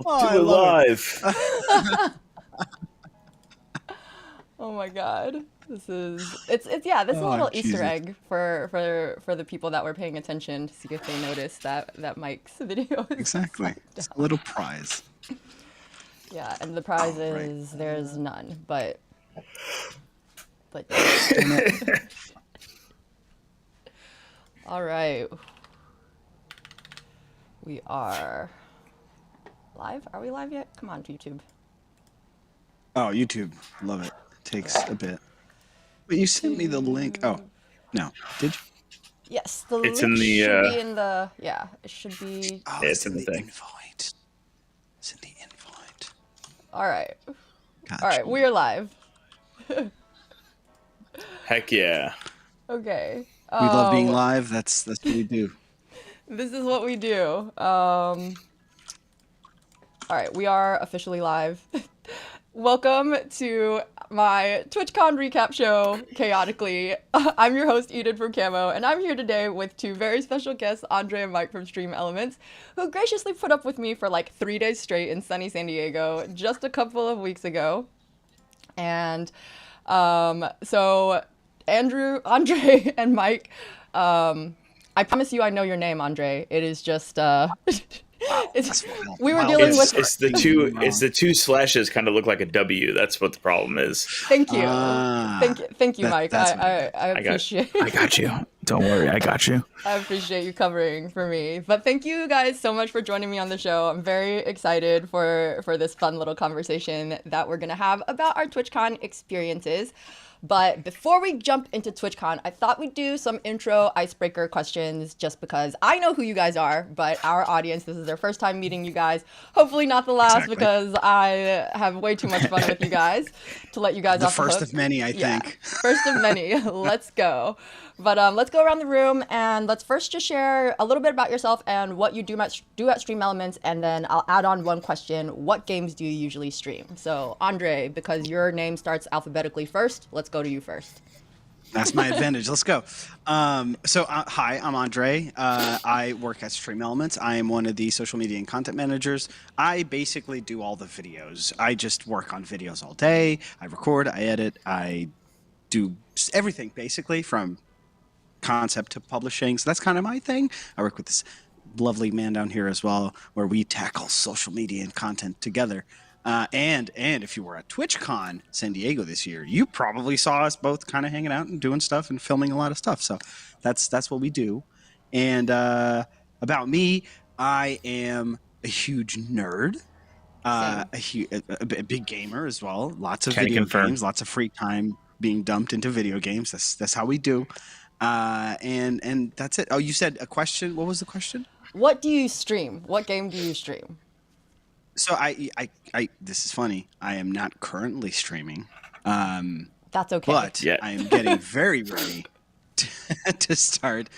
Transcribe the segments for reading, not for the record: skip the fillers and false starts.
Oh, Do it live. Oh my god. This is it's yeah, this is a little Easter egg for the people that were paying attention to see if they noticed that Mike's video is Exactly. It's a little prize. Yeah, and the prize is there's none, but all right. We are live? Are we live yet? Come on, YouTube. Oh, YouTube. Love it. Takes a bit. But you sent me the link. Oh, no. Did you? Yes, the It's link in the, should be in the, yeah, it should be. Oh, it's in the thing. invite. It's in the invite. All right. Gotcha. All right, we're live. Heck yeah. Okay. We love being live. That's what we do. This is what we do. All right, we are officially live. Welcome to my TwitchCon recap show, Chaotically. I'm your host, Eden from Camo, and I'm here today with two very special guests, Andre and Mike from Stream Elements, who graciously put up with me for like 3 days straight in sunny San Diego just a couple of weeks ago. And so Andre and Mike, I promise you I know your name, Andre. It is just we were dealing with it's the two slashes kind of look like a W. That's what the problem is. Thank you. Thank you, Mike. I appreciate I got you. Don't worry, I got you. I appreciate you covering for me. But thank you guys so much for joining me on the show. I'm very excited for this fun little conversation that we're gonna have about our TwitchCon experiences. But before we jump into TwitchCon, I thought we'd do some intro icebreaker questions just because I know who you guys are, but our audience, this is their first time meeting you guys. Hopefully not the last, because I have way too much fun with you guys to let you guys off the hook. The first of many, I think. Yeah, first of many. Let's go. But let's go around the room and let's first just share a little bit about yourself and what you do at Stream Elements, and then I'll add on one question. What games do you usually stream? So Andre, because your name starts alphabetically first, let's go to you first. That's my advantage. Let's go. Hi, I'm Andre. I work at Stream Elements. I am one of the social media and content managers. I basically do all the videos. I just work on videos all day. I record, I edit, I do everything basically from concept to publishing. So that's kind of my thing. I work with this lovely man down here as well, where we tackle social media and content together. And if you were at TwitchCon San Diego this year, you probably saw us both kind of hanging out and doing stuff and filming a lot of stuff. So that's what we do. And about me, I am a huge nerd, a big gamer as well. Lots of video games, lots of free time being dumped into video games. That's how we do. And that's it. Oh, you said a question. What was the question? What do you stream? What game do you stream? So I this is funny. I am not currently streaming. That's okay. But I am getting very ready to start.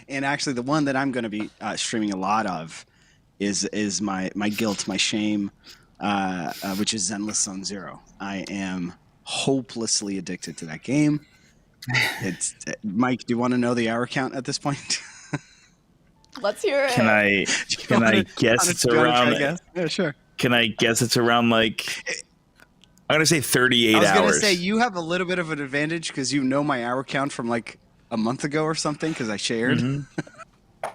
And actually, the one that I'm going to be streaming a lot of is my guilt, my shame, which is Zenless Zone Zero. I am hopelessly addicted to that game. It's Mike. Do you want to know the hour count at this point? Let's hear it. Can I guess it's around? Yeah, sure. Can I guess it's around like? I'm gonna say 38 hours. I was gonna say you have a little bit of an advantage because you know my hour count from like a month ago or something because I shared. Mm-hmm.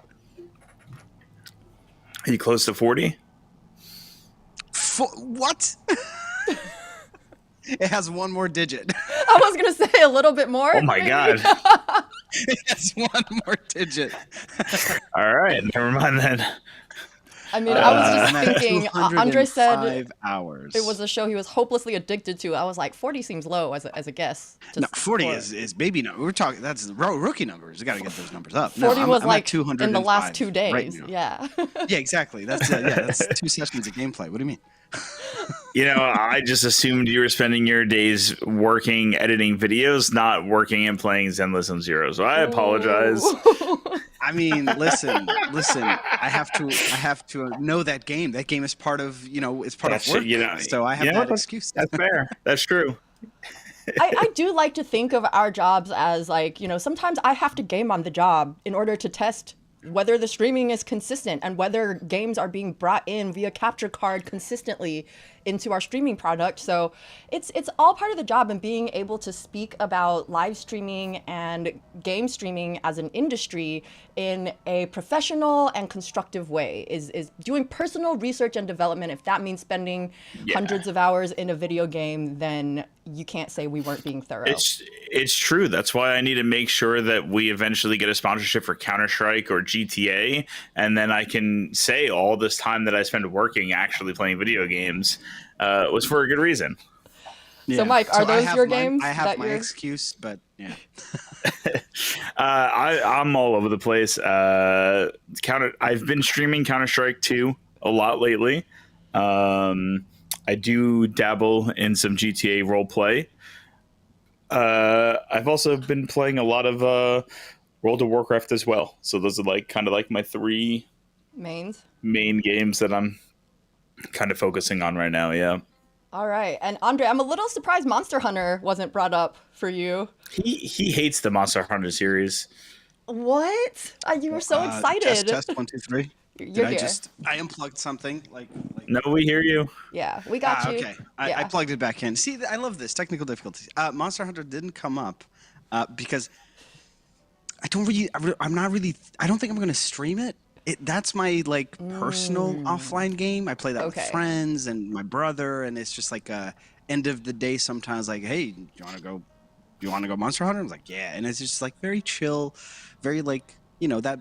Are you close to 40? What? It has one more digit. I was going to say a little bit more. Oh, my God. It has one more digit. All right. Never mind then. I mean, I was just thinking, Andre said hours. It was a show he was hopelessly addicted to. I was like, 40 seems low as a guess. No, 40 is baby number. We're talking, that's rookie numbers. You got to get those numbers up. 40 was I'm like in the last 2 days. Right now. Yeah. Yeah, exactly. That's 2 sessions of gameplay. What do you mean? You know, I just assumed you were spending your days working, editing videos, not working and playing Zenless Zone Zero. So I apologize. I mean, listen. I have to know that game. That game is part of, it's part of work. So I have that excuse. That's fair. That's true. I do like to think of our jobs as like, sometimes I have to game on the job in order to test whether the streaming is consistent and whether games are being brought in via capture card consistently into our streaming product. So it's all part of the job, and being able to speak about live streaming and game streaming as an industry in a professional and constructive way is doing personal research and development. If that means spending hundreds of hours in a video game, then you can't say we weren't being thorough. It's true. That's why I need to make sure that we eventually get a sponsorship for Counter-Strike or GTA, and then I can say all this time that I spend working actually playing video games was for a good reason. So, Mike, are those your games? I have my excuse, but yeah. I'm all over the place. I've been streaming Counter-Strike 2 a lot lately. I do dabble in some GTA roleplay. I've also been playing a lot of World of Warcraft as well. So those are kind of my three main games that I'm kind of focusing on right now. Yeah. All right. And Andre, I'm a little surprised Monster Hunter wasn't brought up for you. He hates the Monster Hunter series. What? You were so excited. Test 1, 2, 3. You're here. I unplugged something No, we hear you. Yeah, we got you. Okay, I plugged it back in. See, I love this technical difficulties. Monster Hunter didn't come up because I don't think I'm going to stream it. That's my personal offline game. I play that with friends and my brother, and it's just end of the day sometimes hey, you want to go Monster Hunter? I was yeah, and it's just very chill, very that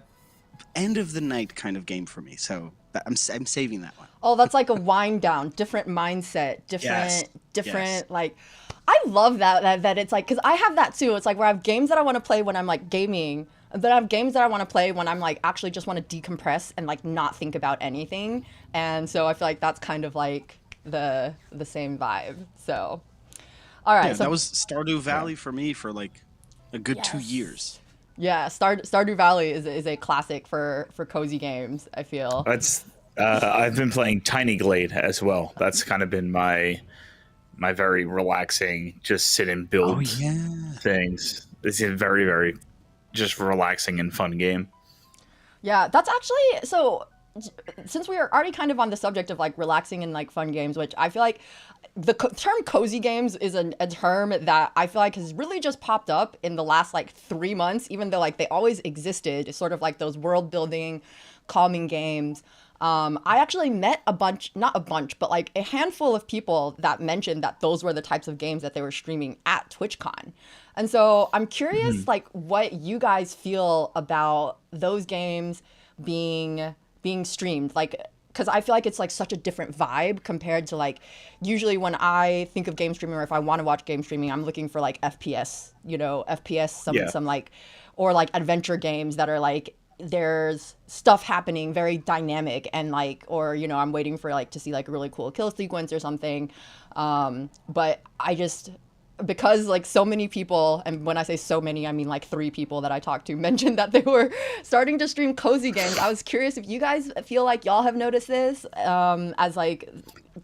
end of the night kind of game for me. So I'm saving that one. Oh, that's like a wind down, different mindset, different. Yes. I love that it's because I have that too. It's where I have games that I want to play when I'm gaming, and then I have games that I want to play when I'm actually just want to decompress and not think about anything. And so I feel that's kind of the same vibe. So, all right. Yeah, so that was Stardew Valley for me for a good 2 years. Yeah, Stardew Valley is a classic for cozy games, I feel. That's I've been playing Tiny Glade as well. That's kind of been my very relaxing, just sit and build things. It's a very, very just relaxing and fun game. Yeah, that's actually so. Since we are already kind of on the subject of relaxing and fun games, which I feel the term cozy games is a term that I feel has really just popped up in the last 3 months, even though they always existed. It's sort of those world building, calming games. I actually met not a bunch, but a handful of people that mentioned that those were the types of games that they were streaming at TwitchCon. And so I'm curious, what you guys feel about those games being streamed, because I feel it's like such a different vibe compared to usually when I think of game streaming, or if I want to watch game streaming, I'm looking for FPS, some or adventure games that are there's stuff happening, very dynamic, and or I'm waiting for to see a really cool kill sequence or something. But I just, because so many people, and when I say so many, I mean 3 people that I talked to, mentioned that they were starting to stream cozy games. I was curious if you guys feel y'all have noticed this as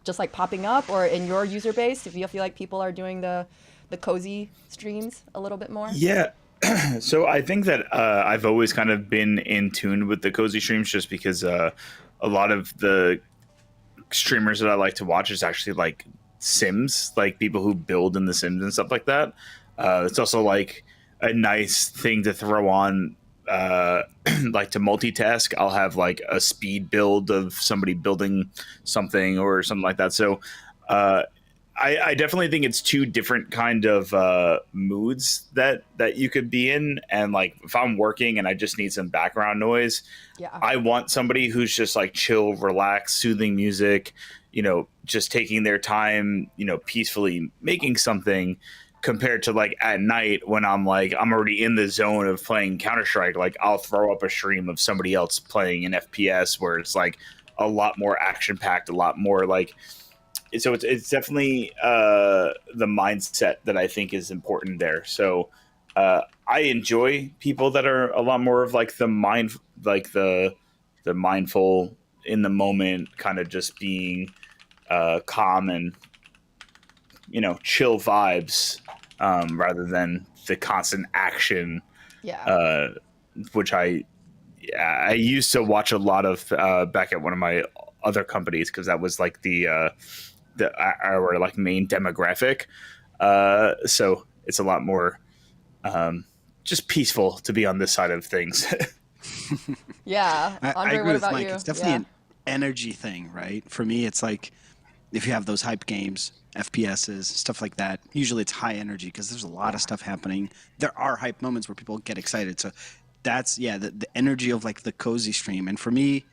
just popping up, or in your user base, if you feel people are doing the cozy streams a little bit more. Yeah. So I think that I've always kind of been in tune with the cozy streams, just because a lot of the streamers that I like to watch is actually Sims, people who build in the Sims and stuff like that. It's also a nice thing to throw on, to multitask. I'll have a speed build of somebody building something or something like that. So I definitely think it's 2 different kind of moods that you could be in. And if I'm working and I just need some background noise, I want somebody who's just chill, relaxed, soothing music, just taking their time, peacefully making something, compared to at night when I'm already in the zone of playing Counter-Strike. I'll throw up a stream of somebody else playing an FPS where it's a lot more action packed, a lot more so it's definitely the mindset that I think is important there. So I enjoy people that are a lot more of the mindful in the moment, kind of just being calm and chill vibes, rather than the constant action, which I I used to watch a lot of back at one of my other companies because that was like our like main demographic. So it's a lot more just peaceful to be on this side of things. Yeah. I Andre, agree what with about Mike. you? It's definitely Yeah. an energy thing, right? For me, it's like if you have those hype games, FPSs, stuff like that, usually it's high energy because there's a lot of stuff happening. There are hype moments where people get excited. So that's, yeah, the energy of like the cozy stream. And for me,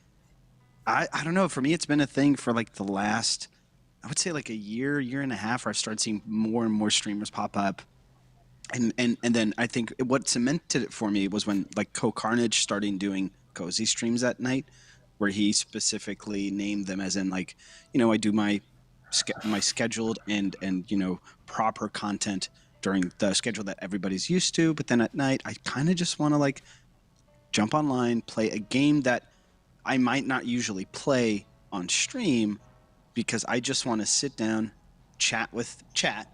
I don't know. For me, it's been a thing for like the last, I would say like a year and a half, where I've started seeing more and more streamers pop up. And then I think what cemented it for me was when like Carnage started doing cozy streams at night, where he specifically named them as in like, I do my scheduled and proper content during the schedule that everybody's used to, but then at night I kind of just want to like jump online, play a game that I might not usually play on stream, because I just want to sit down, chat with chat,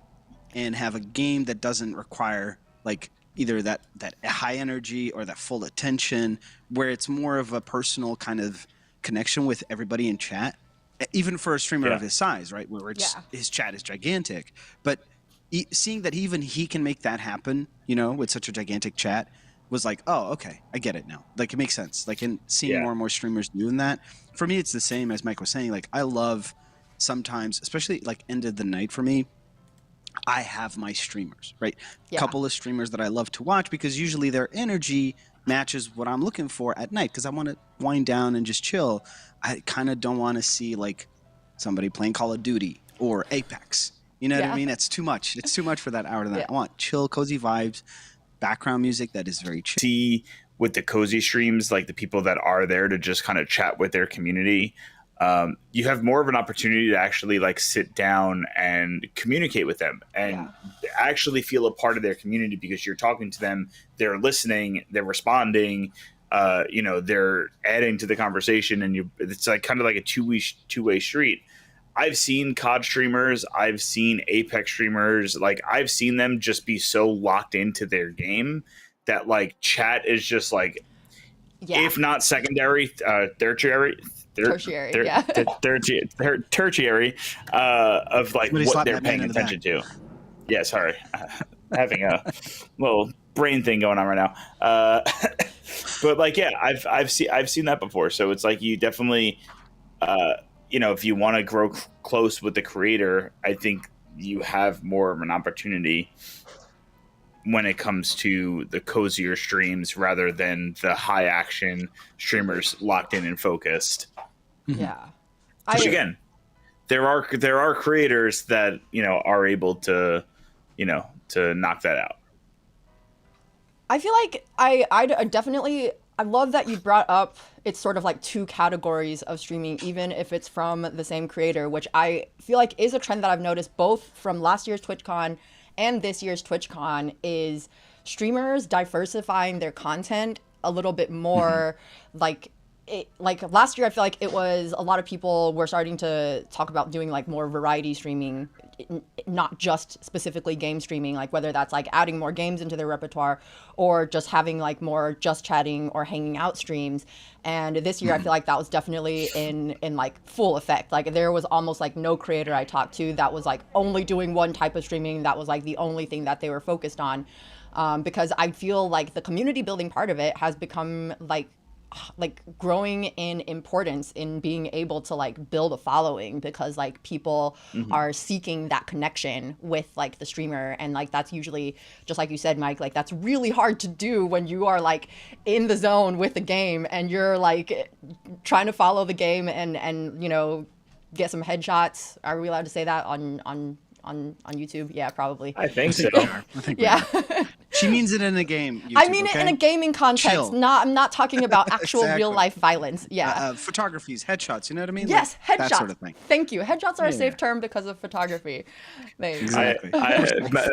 and have a game that doesn't require like either that high energy or that full attention, where it's more of a personal kind of connection with everybody in chat, even for a streamer of his size, right? Where it's, his chat is gigantic, but seeing that even he can make that happen, with such a gigantic chat, was like, oh, okay, I get it now. Like, it makes sense. Like, and seeing more and more streamers doing that, for me, it's the same as Mike was saying. Like, I love sometimes, especially like end of the night for me, I have my streamers, right? Yeah. Couple of streamers that I love to watch because usually their energy matches what I'm looking for at night, because I want to wind down and just chill. I kind of don't want to see like somebody playing Call of Duty or Apex. You know what I mean? It's too much. It's too much for that hour to night. I want chill, cozy vibes, background music that is very chill. See with the cozy streams, like the people that are there to just kind of chat with their community, you have more of an opportunity to actually like sit down and communicate with them and actually feel a part of their community, because you're talking to them, they're listening, they're responding, they're adding to the conversation, and it's like kind of like a two-way street. I've seen COD streamers, I've seen Apex streamers, like I've seen them just be so locked into their game that like chat is just like, if not secondary, tertiary of like what they're paying attention to. Yeah, sorry, having a little brain thing going on right now. But like, yeah, I've seen that before. So it's like you definitely, if you want to grow close with the creator, I think you have more of an opportunity when it comes to the cozier streams rather than the high action streamers locked in and focused. Yeah. Which again, there are creators that, are able to, to knock that out. I feel like I definitely, I love that you brought up, it's sort of like two categories of streaming, even if it's from the same creator, which I feel like is a trend that I've noticed both from last year's TwitchCon and this year's TwitchCon, is streamers diversifying their content a little bit more. Like last year, I feel like it was a lot of people were starting to talk about doing like more variety streaming, not just specifically game streaming, like whether that's like adding more games into their repertoire or just having like more just chatting or hanging out streams. And this year, I feel like that was definitely in like full effect. Like there was almost like no creator I talked to that was like only doing one type of streaming. That was like the only thing that they were focused on. Because I feel like the community building part of it has become like growing in importance in being able to like build a following, because like people are seeking that connection with like the streamer, and like that's usually, just like you said, Mike, like that's really hard to do when you are like in the zone with the game and you're like trying to follow the game and get some headshots. Are we allowed to say that on YouTube? Yeah, probably. I think so. I think yeah. She means it in a game. YouTube, I mean it in a gaming context. Chill. I'm not talking about actual real life violence. Yeah. Photographies, headshots. You know what I mean? Yes, like, headshots. That sort of thing. Thank you. Headshots are a safe term because of photography. Thanks. Exactly.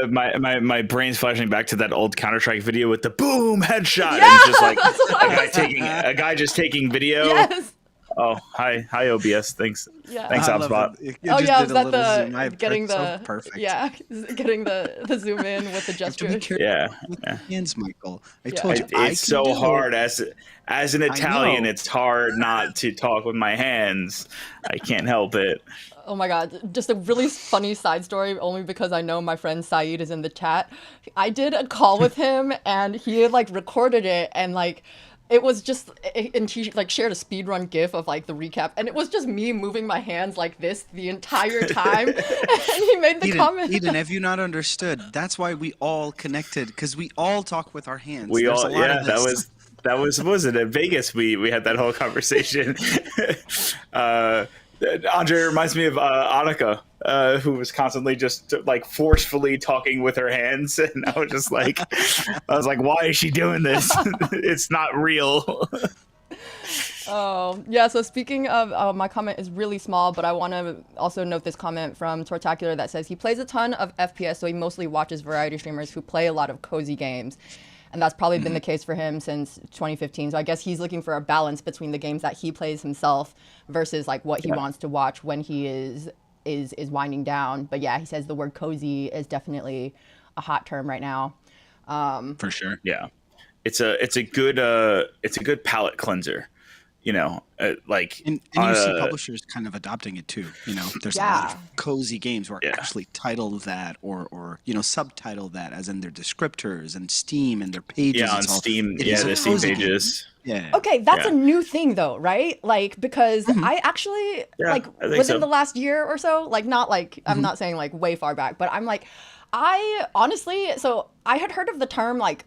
My brain's flashing back to that old Counter-Strike video with the boom headshot. Yeah, and just like that's what a guy just taking video. Yes. Oh, hi OBS. Thanks, Yeah. thanks I love HubSpot. it. It Oh just yeah, did is a that little zoom. the getting It's so the perfect. yeah, getting the zoom in with the You have to be gestures? careful Yeah, with yeah. your hands, Michael. I Yeah. told you I It's can so do it. hard as an I Italian. know. It's hard not to talk with my hands. I can't help it. Oh my god, just a really funny side story, only because I know my friend Saeed is in the chat. I did a call with him and he had like recorded it and like it was just and he like shared a speedrun gif of like the recap and it was just me moving my hands like this the entire time and he made the comment. Eden, have you not understood? That's why we all connected, because we all talk with our hands. We There's a all, lot yeah, of this. that was what was it in Vegas? We had that whole conversation. uh, Andre reminds me of Annika, who was constantly just like forcefully talking with her hands, and I was like, why is she doing this? It's not real. Oh, yeah. So speaking of, my comment is really small, but I want to also note this comment from Tortacular that says he plays a ton of FPS, so he mostly watches variety streamers who play a lot of cozy games. And that's probably been the case for him since 2015. So I guess he's looking for a balance between the games that he plays himself versus like what he wants to watch when he is winding down. But yeah, he says the word cozy is definitely a hot term right now. For sure. Yeah, it's a good palate cleanser. You know, like And you see publishers kind of adopting it too. There's a lot Yeah. of cozy games where Yeah. actually title that or subtitle that as in their descriptors and Steam and their pages. yeah on It's all- Steam. it Yeah, is a the Steam cozy game. pages. Yeah. Okay, that's Yeah. a new thing though, right? Like because I actually Yeah, like I think within so. the last year or so, like not like I'm not saying like way far back, but I'm like I honestly so I had heard of the term like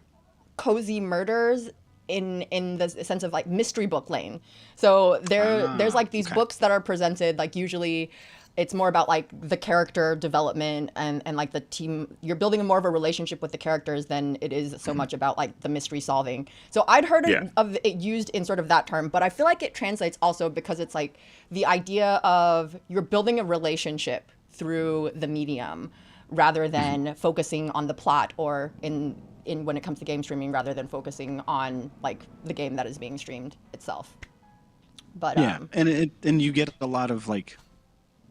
cozy murders in the sense of like mystery book lane. So there's like these okay. books that are presented like usually it's more about like the character development and like the team you're building more of a relationship with the characters than it is so much about like the mystery solving. So I'd heard Yeah. of it used in sort of that term, but I feel like it translates also because it's like the idea of you're building a relationship through the medium rather than focusing on the plot or in when it comes to game streaming rather than focusing on like the game that is being streamed itself. But Yeah, and you get a lot of like,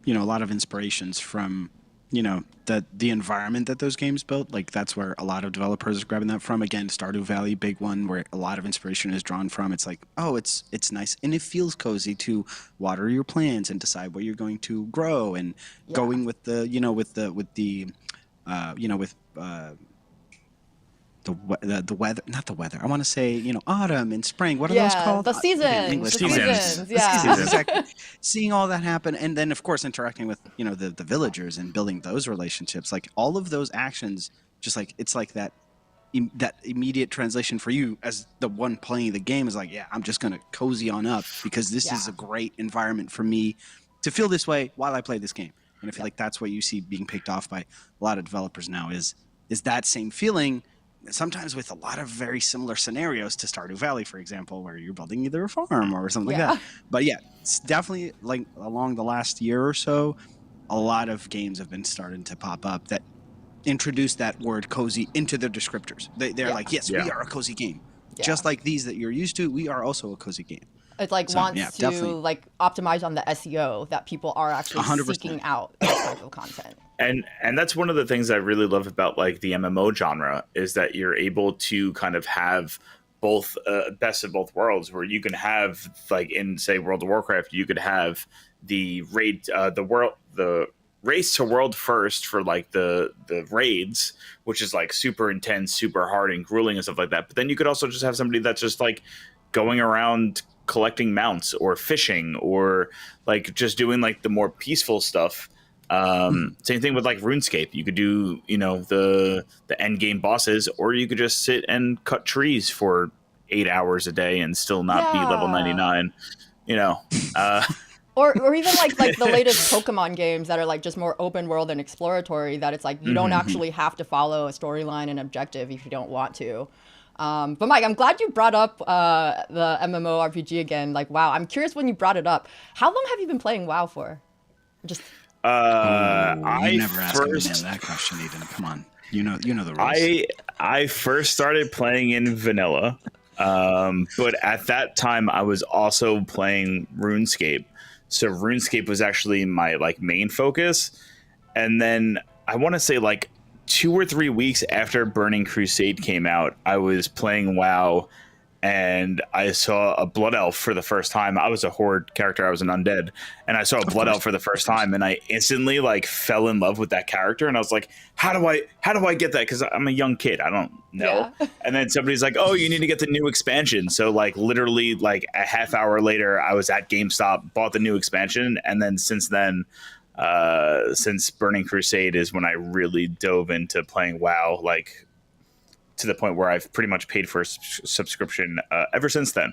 a lot of inspirations from, the environment that those games built. Like that's where a lot of developers are grabbing that from. Again, Stardew Valley, big one where a lot of inspiration is drawn from. It's like, oh, it's nice and it feels cozy to water your plants and decide what you're going to grow and going with the, the weather, not the weather. I want to say, autumn and spring. What are those yeah, called? the Again, seasons, English. the Come on. seasons, The yeah. seasons, exactly. Seeing all that happen, and then of course interacting with the villagers and building those relationships. Like all of those actions, just like it's like that immediate translation for you as the one playing the game is like, yeah, I'm just gonna cozy on up because this is Yeah. a great environment for me to feel this way while I play this game. And I feel like that's what you see being picked off by a lot of developers now is that same feeling. Sometimes with a lot of very similar scenarios to Stardew Valley, for example, where you're building either a farm or something Yeah. like that. But yeah, it's definitely like along the last year or so, a lot of games have been starting to pop up that introduce that word cozy into their descriptors. They're Yeah. like, yes, Yeah. we are a cozy game. Yeah. Just like these that you're used to, we are also a cozy game. It like So, wants yeah, to definitely. like optimize on the SEO that people are actually 100%. seeking out this type of content. And that's one of the things I really love about like the MMO genre is that you're able to kind of have both best of both worlds, where you can have like in say World of Warcraft, you could have the raid, the race to world first for like the raids, which is like super intense, super hard and grueling and stuff like that. But then you could also just have somebody that's just like going around collecting mounts or fishing or like just doing like the more peaceful stuff. Same thing with like RuneScape. You could do, the end game bosses, or you could just sit and cut trees for 8 hours a day and still not be level Yeah. 99. Or even like the latest Pokemon games that are like just more open world and exploratory that it's like you don't actually have to follow a storyline and objective if you don't want to. But Mike, I'm glad you brought up the MMORPG again. Like, wow, I'm curious when you brought it up. How long have you been playing WoW for? Just I You never asked first him that question, even. Come on, you know the rules. I first started playing in vanilla. But at that time, I was also playing RuneScape. So RuneScape was actually my like main focus. And then I want to say like 2 or 3 weeks after Burning Crusade came out, I was playing WoW and I saw a Blood Elf for the first time. I was a Horde character. I was an undead. And I saw a Blood Elf for the first time. And I instantly like fell in love with that character. And I was like, how do I get that? Because I'm a young kid. I don't know. Yeah. And then somebody's like, oh, you need to get the new expansion. So like literally like a half hour later, I was at GameStop, bought the new expansion. And then since Burning Crusade is when I really dove into playing WoW, like to the point where I've pretty much paid for a subscription ever since then.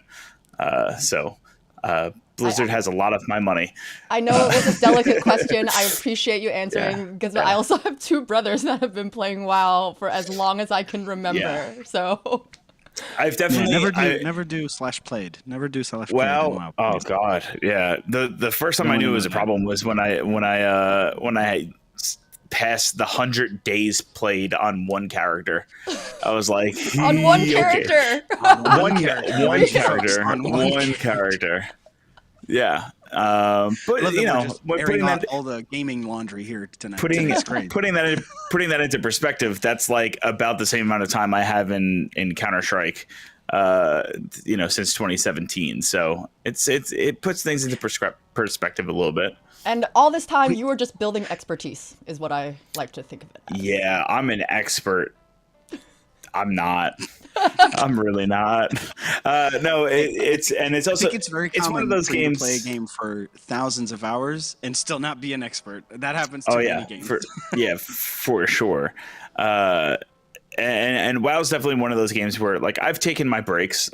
Blizzard has a lot of my money. I know it was a delicate question. I appreciate you answering because I also have 2 brothers that have been playing WoW for as long as I can remember. Yeah. So I've definitely never do /played. Never do /played. Well, oh god, yeah. The first time I knew it was a problem was when I passed the 100 days played on one character. I was like, on one character. One character. Yeah. But you know, putting that all the gaming laundry here tonight. Putting that into perspective, that's like about the same amount of time I have in Counter-Strike. Since 2017. So it puts things into perspective a little bit. And all this time, you were just building expertise, is what I like to think of it as. Yeah, I'm an expert. I'm not. I'm really not. No, it's also. I think it's very common one of those games. To play a game for thousands of hours and still not be an expert. That happens to many games. For sure. And WoW's definitely one of those games where like I've taken my breaks.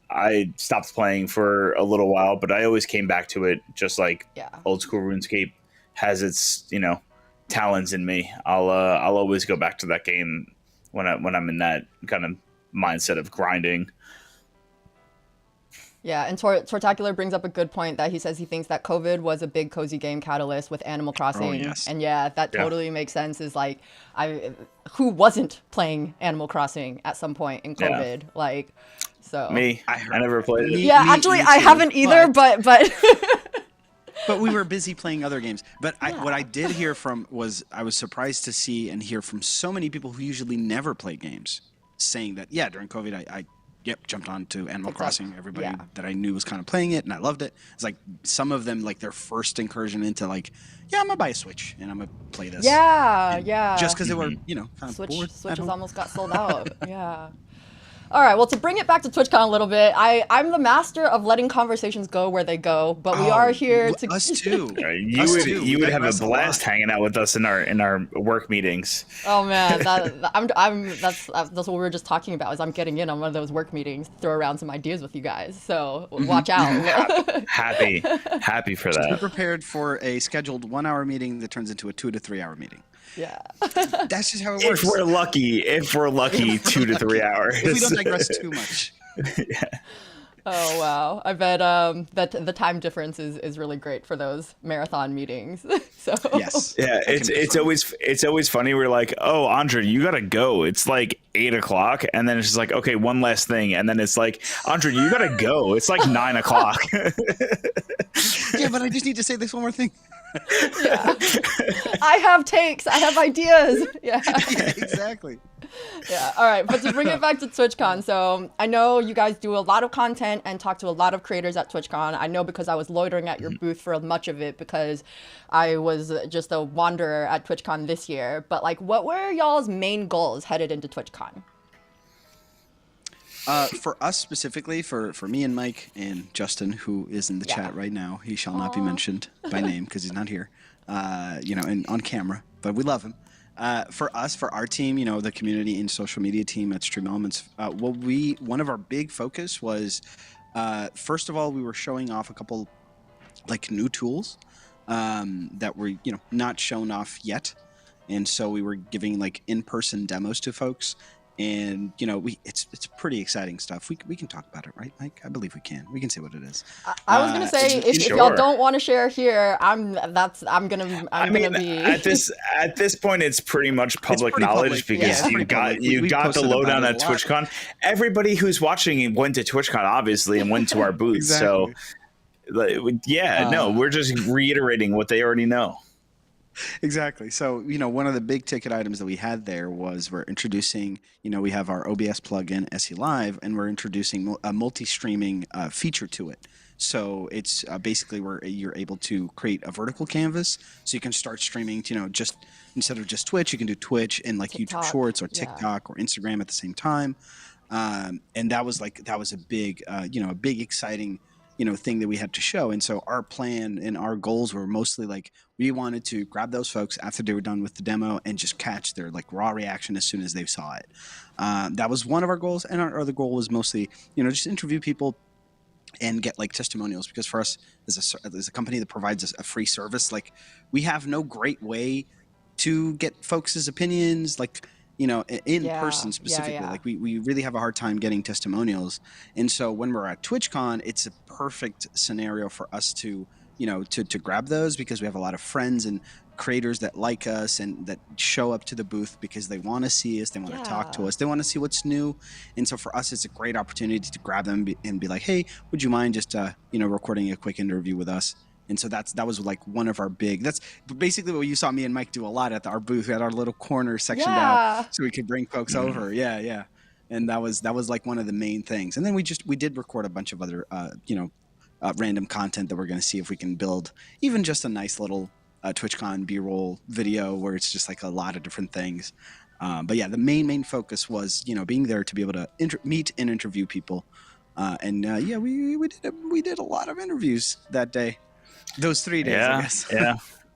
I stopped playing for a little while, but I always came back to it. Just like old school RuneScape has its talents in me. I'll always go back to that game when I'm in that kind of mindset of grinding. Yeah, and Tortacular brings up a good point that he says he thinks that COVID was a big cozy game catalyst with Animal Crossing. Oh, yes. And that totally makes sense. Is like who wasn't playing Animal Crossing at some point in COVID? Yeah. Like, so me, I never played it. Yeah, actually, I haven't either, but but we were busy playing other games. But what I did hear from was I was surprised to see and hear from so many people who usually never play games saying that during COVID I jumped on to Animal Crossing. Everybody that I knew was kind of playing it, and I loved it. It's like some of them, like their first incursion into like, I'm gonna buy a Switch and I'm gonna play this. Just because they were, kind of bored. Switches almost got sold out. Yeah. All right, well, to bring it back to TwitchCon a little bit, I'm the master of letting conversations go where they go, but we are here to... Us too. You would have a blast hanging out with us in our work meetings. Oh man, that's what we were just talking about. Is I'm getting in on one of those work meetings, throw around some ideas with you guys. So watch out. happy for that. Be prepared for a scheduled 1 hour meeting that turns into a 2 to 3 hour meeting. Yeah. That's just how it works. If we're lucky, 2 to 3 hours. If we don't digress too much. Yeah. Oh wow! I bet that the time difference is really great for those marathon meetings. So yes, yeah, it's always funny. We're like, oh, Andre, you gotta go. It's like 8 o'clock, and then it's just like, okay, one last thing, and then it's like, Andre, you gotta go. It's like 9 o'clock. Yeah, but I just need to say this one more thing. Yeah. I have takes. I have ideas. Yeah. Yeah, exactly. Yeah. All right. But to bring it back to TwitchCon, so I know you guys do a lot of content and talk to a lot of creators at TwitchCon. I know because I was loitering at your booth for much of it because I was just a wanderer at TwitchCon this year. But like, what were y'all's main goals headed into TwitchCon? For us specifically, for me and Mike and Justin, who is in the chat right now, he shall not be mentioned by name because he's not here, and on camera, but we love him. For us, for our team, the community and social media team at Stream Elements, one of our big focus was, first of all, we were showing off a couple like new tools that were, not shown off yet. And so we were giving like in-person demos to folks. And it's pretty exciting stuff. We can talk about it, right, Mike? I believe we can. We can say what it is. I was gonna say if y'all don't want to share here, I'm gonna be at this point it's pretty much public knowledge because you got the lowdown at TwitchCon. Everybody who's watching went to TwitchCon obviously and went to our booth. Exactly. So no, we're just reiterating what they already know. Exactly. So, one of the big ticket items that we had there was we're introducing, we have our OBS plugin, SE Live, and we're introducing a multi-streaming feature to it. So it's basically where you're able to create a vertical canvas. So you can start streaming, just instead of just Twitch, you can do Twitch and like TikTok, YouTube Shorts or TikTok or Instagram at the same time. And that was a big, a big exciting thing that we had to show. And so our plan and our goals were mostly like we wanted to grab those folks after they were done with the demo and just catch their like raw reaction as soon as they saw it. That was one of our goals, and our other goal was mostly just interview people and get like testimonials, because for us as a company that provides us a free service, like we have no great way to get folks' opinions like in person specifically. Like we really have a hard time getting testimonials. And so when we're at TwitchCon, it's a perfect scenario for us to to grab those, because we have a lot of friends and creators that like us and that show up to the booth because they want to see us, they want to talk to us, they want to see what's new. And so for us, it's a great opportunity to grab them and be like, hey, would you mind just recording a quick interview with us? And so that was like one of our that's basically what you saw me and Mike do a lot at our booth. We had our little corner sectioned out so we could bring folks over. Yeah. And that was like one of the main things. And then we did record a bunch of other, random content that we're going to see if we can build even just a nice little TwitchCon B-roll video where it's just like a lot of different things. But yeah, the main focus was, being there to be able to meet and interview people. We did a lot of interviews that day. Those 3 days, I guess.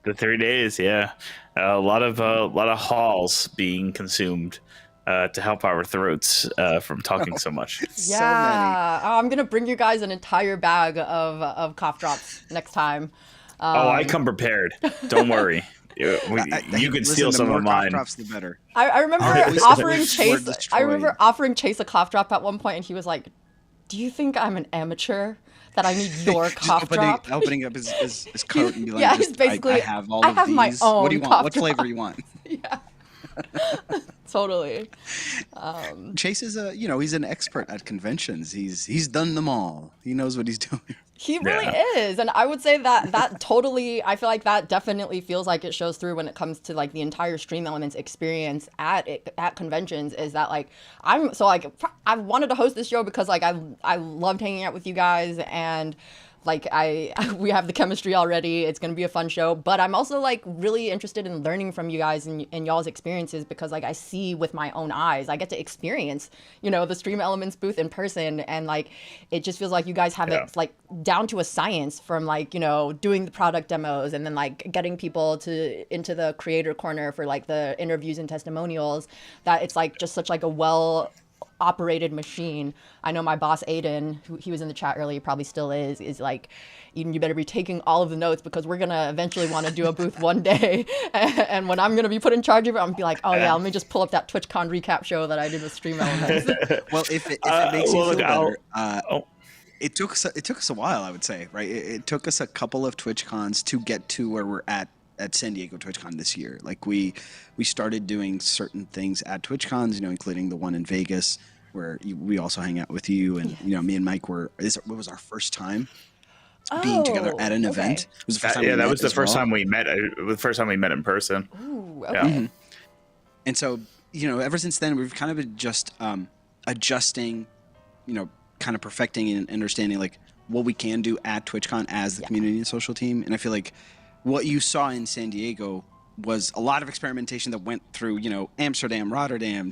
The 3 days. A lot of halls being consumed to help our throats from talking so much. So many. I'm gonna bring you guys an entire bag of cough drops next time. I come prepared. Don't worry. You can steal some of mine. Cough drops, the better. I remember offering Chase. I remember offering Chase a cough drop at one point, and he was like, "Do you think I'm an amateur? That I need your cough drop?" Opening up his coat and be like, he's basically, I have all of these. My own. What do you want? What flavor do you want? Yeah. Totally. Chase is he's an expert at conventions. He's done them all. He knows what he's doing. He really is. And I would say that totally, I feel like that definitely feels like it shows through when it comes to like the entire Stream Elements experience at conventions, is that like, I wanted to host this show because like I loved hanging out with you guys, and like we have the chemistry already. It's gonna be a fun show, but I'm also like really interested in learning from you guys and y'all's experiences, because like I see with my own eyes. I get to experience, the Stream Elements booth in person, and like it just feels like you guys have it like down to a science, from like doing the product demos and then like getting people into the creator corner for like the interviews and testimonials. That it's like just such like a well operated machine. I know my boss Aiden, who he was in the chat earlier, probably still is like, Eden, you better be taking all of the notes, because we're gonna eventually want to do a booth one day, and when I'm gonna be put in charge of it, I'm gonna be like, oh yeah, let me just pull up that TwitchCon recap show that I did with Stream Elements. Well, if it makes you feel better, it took us a while, I would say, right? It took us a couple of TwitchCons to get to where we're at San Diego TwitchCon this year. Like we started doing certain things at TwitchCons, including the one in Vegas, where we also hang out with you, and me and Mike it was our first time being together at an event. It was the first time that was the first time we met. It was the first time we met in person. Ooh, okay. Yeah. Mm-hmm. And so ever since then, we've kind of been just adjusting, kind of perfecting and understanding like what we can do at TwitchCon as the community and social team. And I feel like what you saw in San Diego was a lot of experimentation that went through, Amsterdam, Rotterdam,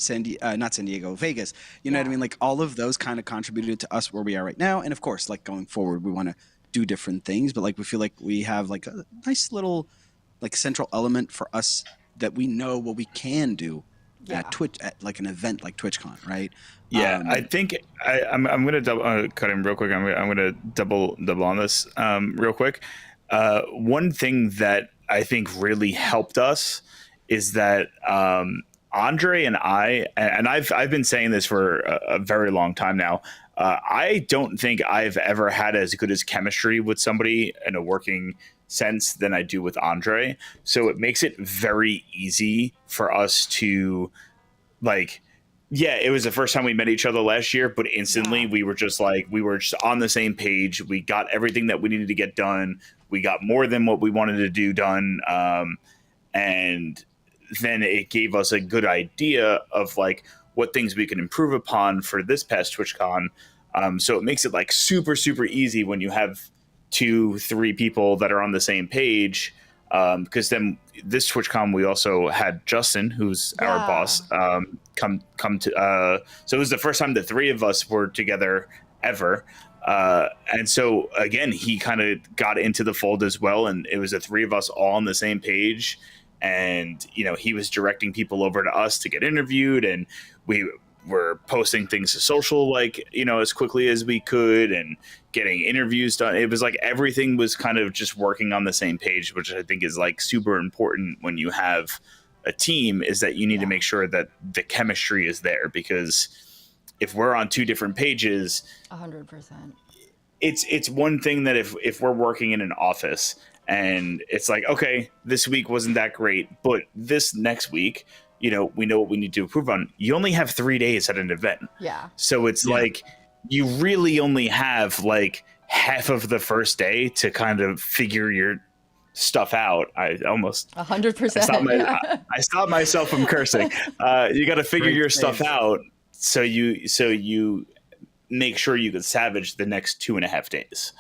not San Diego, Vegas. You know what I mean? Like all of those kind of contributed to us where we are right now. And of course, like going forward, we want to do different things, but like we feel like we have like a nice little like central element for us that we know what we can do at Twitch, at like an event like TwitchCon, right? Yeah, I think I'm gonna cut in real quick. I'm gonna double on this real quick. One thing that I think really helped us is that Andre and I've been saying this for a very long time now. I don't think I've ever had as good as chemistry with somebody in a working sense than I do with Andre. So it makes it very easy for us to like. Yeah, it was the first time we met each other last year, but instantly we were just on the same page. We got everything that we needed to get done. We got more than what we wanted to do done. And then it gave us a good idea of like what things we can improve upon for this past TwitchCon. So it makes it like super, super easy when you have 2-3 people that are on the same page. Because then this TwitchCon we also had Justin, who's our boss, come to. So it was the first time the 3 of us were together ever. And so again, he kind of got into the fold as well, and it was the 3 of us all on the same page. And he was directing people over to us to get interviewed, and we were posting things to social as quickly as we could and getting interviews done. It was like everything was kind of just working on the same page, which I think is like super important when you have a team, is that you need to make sure that the chemistry is there, because if we're on 2 different pages, 100%, it's one thing that if we're working in an office and it's like, okay, this week wasn't that great, but this next week, we know what we need to improve on. You only have 3 days at an event. Yeah. So it's like you really only have like half of the first day to kind of figure your stuff out. I almost 100%. I stopped myself from cursing. You got to figure your stuff out so you make sure you can salvage the next 2.5 days.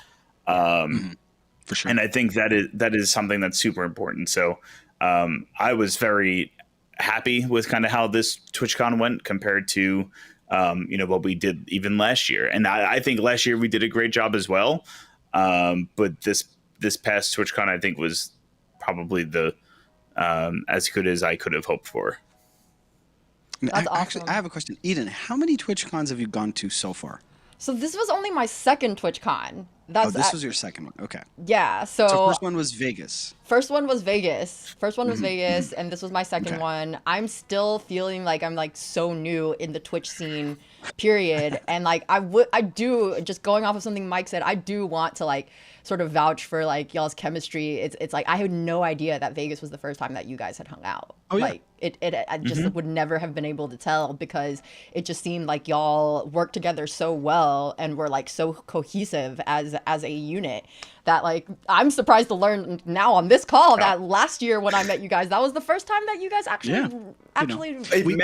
For sure. And I think that is something that's super important. So I was very happy with kind of how this TwitchCon went compared to what we did even last year. And I think last year we did a great job as well. But this past TwitchCon I think was probably the as good as I could have hoped for. That's Actually, awesome. I have a question. Eden, how many TwitchCons have you gone to so far? So this was only my second TwitchCon. This was your second one. Okay. Yeah. So first one was Vegas. First one was Vegas, and this was my second one. I'm still feeling like I'm like so new in the Twitch scene, period. And like I do, just going off of something Mike said, I do want to like sort of vouch for like y'all's chemistry. It's like I had no idea that Vegas was the first time that you guys had hung out. Oh yeah. Like I just would never have been able to tell, because it just seemed like y'all worked together so well and were like so cohesive as a unit, that like I'm surprised to learn now on this call that last year when I met you guys, that was the first time that you guys actually we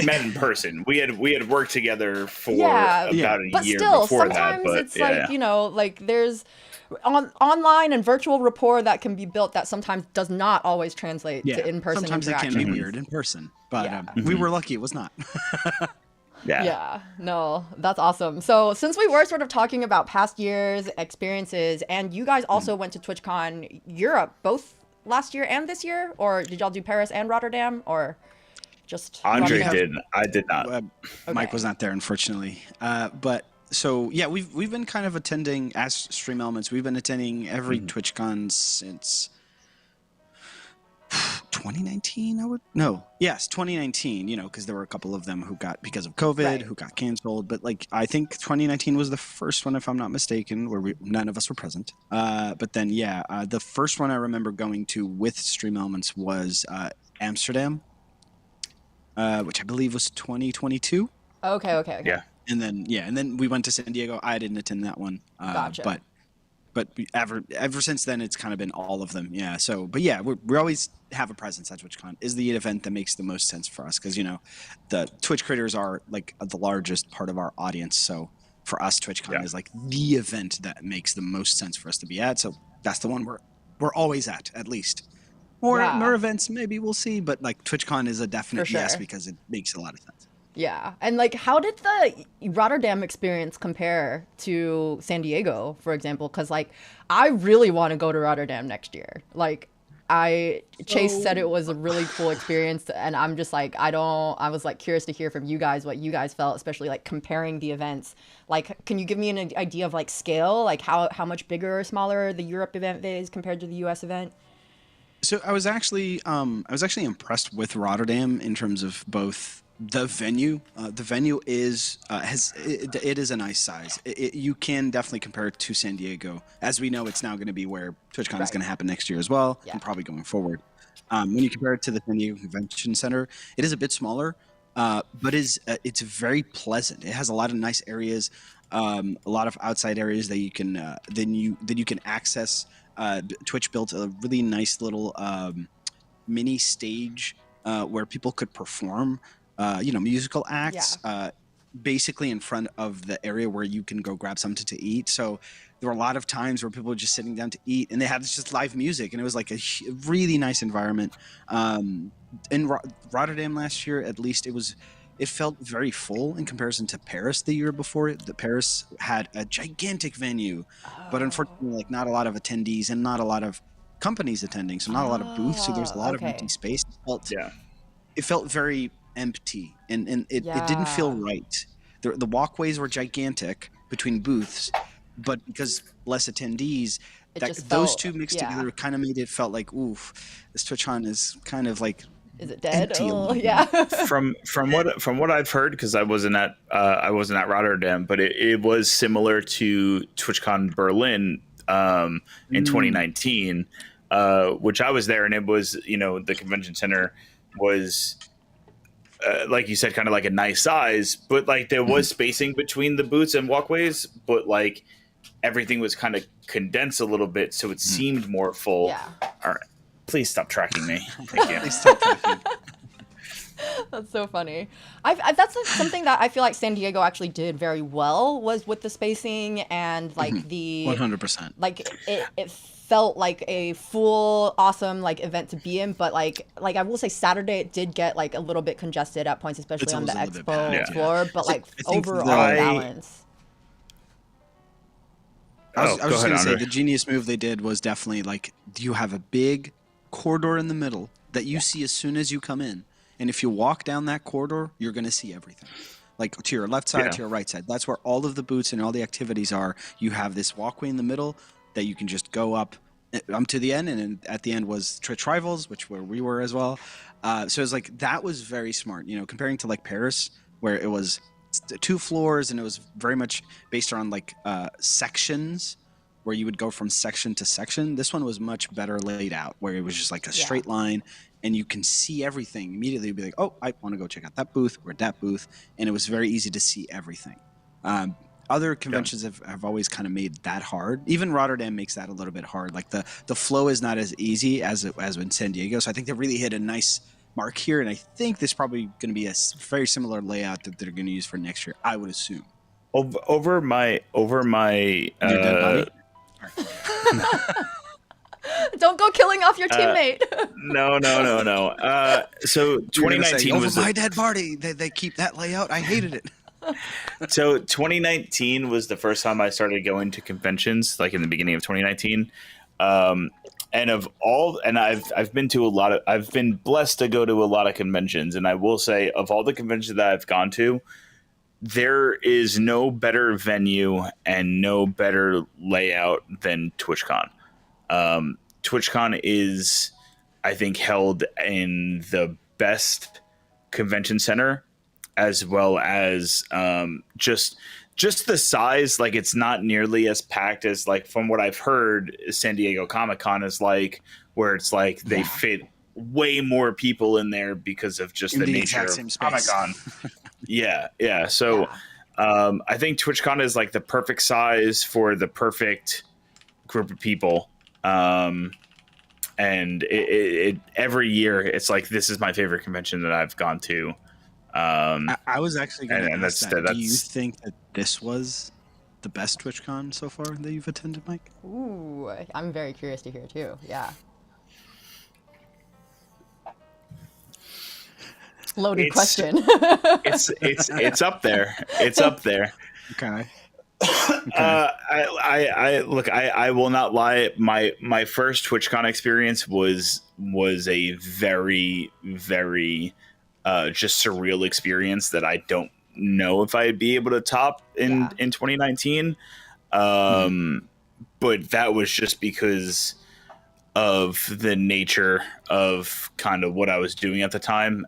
met in person. We had worked together for about a but year still, before sometimes that. But it's like like there's online and virtual rapport that can be built that sometimes does not always translate to in-person Sometimes interaction. it can be weird in person, but we were lucky it was not. Yeah, no, that's awesome. So since we were sort of talking about past years, experiences, and you guys also went to TwitchCon Europe both last year and this year, or did y'all do Paris and Rotterdam, or just Andre Rotterdam? did. I did not. Mike was not there, unfortunately. But so yeah, we've been kind of attending as Stream Elements. We've been attending every TwitchCon since 2019. 2019. Because there were a couple of them who got, because of COVID, who got canceled. But like I think 2019 was the first one, if I'm not mistaken, where none of us were present. But then the first one I remember going to with Stream Elements was Amsterdam, which I believe was 2022. Okay. Yeah. And then we went to San Diego. I didn't attend that one. Gotcha. But ever since then, it's kind of been all of them. Yeah. So, but yeah, we always have a presence at TwitchCon. Is the event that makes the most sense for us, because the Twitch creators are like the largest part of our audience. So for us, TwitchCon is like the event that makes the most sense for us to be at. So that's the one we're always at least. More events, maybe we'll see. But like TwitchCon is a definite yes, because it makes a lot of sense. Yeah. And like, how did the Rotterdam experience compare to San Diego, for example? Because like, I really want to go to Rotterdam next year. Like, Chase said it was a really cool experience, and I'm just like, I was like curious to hear from you guys what you guys felt, especially like comparing the events. Like, can you give me an idea of like scale, like how much bigger or smaller the Europe event is compared to the US event? So I was actually impressed with Rotterdam in terms of both the venue. The venue is it is a nice size. You can definitely compare it to San Diego. As we know, it's now going to be where TwitchCon is Right. going to happen next year as well, Yeah. and probably going forward. When you compare it to the San Diego Convention Center, it is a bit smaller, but it's very pleasant. It has a lot of nice areas, a lot of outside areas that you can then you can access. Twitch built a really nice little mini stage where people could perform, musical acts, basically in front of the area where you can go grab something to eat. So there were a lot of times where people were just sitting down to eat, and they had just live music, and it was like a really nice environment. In Rotterdam last year, at least, it felt very full in comparison to Paris the year before. The Paris had a gigantic venue, but unfortunately, like not a lot of attendees and not a lot of companies attending, so not a lot of booths. So there's a lot of empty space. It felt very empty, and it didn't feel right. The walkways were gigantic between booths, but because less attendees, those two mixed together kind of made it felt like, oof, this TwitchCon is kind of like. Is it dead? Oh, yeah. from what I've heard, because I wasn't at Rotterdam, but it was similar to TwitchCon Berlin in 2019, which I was there, and it was, the convention center was like you said, kind of like a nice size, but like there was spacing between the booths and walkways, but like everything was kind of condensed a little bit, so it seemed more full. Yeah. All right. Please stop tracking me. Thank you. Please stop tracking. That's so funny. That's something that I feel like San Diego actually did very well, was with the spacing and like the 100%. Like it felt like a full awesome like event to be in, but like I will say Saturday it did get like a little bit congested at points, especially on the expo floor. But like overall balance. I was just going to say the genius move they did was definitely like you have a big corridor in the middle that you see as soon as you come in. And if you walk down that corridor, you're going to see everything. Like to your left side, to your right side. That's where all of the booths and all the activities are. You have this walkway in the middle that you can just go up to the end. And at the end was Twitch Rivals, where we were as well. So it's like that was very smart. Comparing to like Paris, where it was 2 floors and it was very much based around like sections, where you would go from section to section. This one was much better laid out, where it was just like a straight line, and you can see everything immediately. You'd be like, oh, I want to go check out that booth or that booth, and it was very easy to see everything. Other conventions have always kind of made that hard. Even Rotterdam makes that a little bit hard. Like the flow is not as easy as in San Diego. So I think they really hit a nice mark here, and I think this is probably going to be a very similar layout that they're going to use for next year, I would assume. Over my Don't go killing off your teammate. No. So 2019 was my dead body. They keep that layout. I hated it. So 2019 was the first time I started going to conventions, like in the beginning of 2019. And I've been to I've been blessed to go to a lot of conventions, and I will say, of all the conventions that I've gone to, there is no better venue and no better layout than TwitchCon. TwitchCon is, I think, held in the best convention center, as well as just the size. Like, it's not nearly as packed as, like, from what I've heard, San Diego Comic-Con is like, where it's like they fit way more people in there because of just the nature of Comic-Con. Yeah. So I think TwitchCon is like the perfect size for the perfect group of people. And it every year it's like, this is my favorite convention that I've gone to. I was actually going to ask that. Do you think that this was the best TwitchCon so far that you've attended, Mike? Ooh, I'm very curious to hear too. Yeah. Loaded question. It's up there. It's up there. Okay. I will not lie. My first TwitchCon experience was a very, very just surreal experience that I don't know if I'd be able to top in 2019. But that was just because of the nature of kind of what I was doing at the time.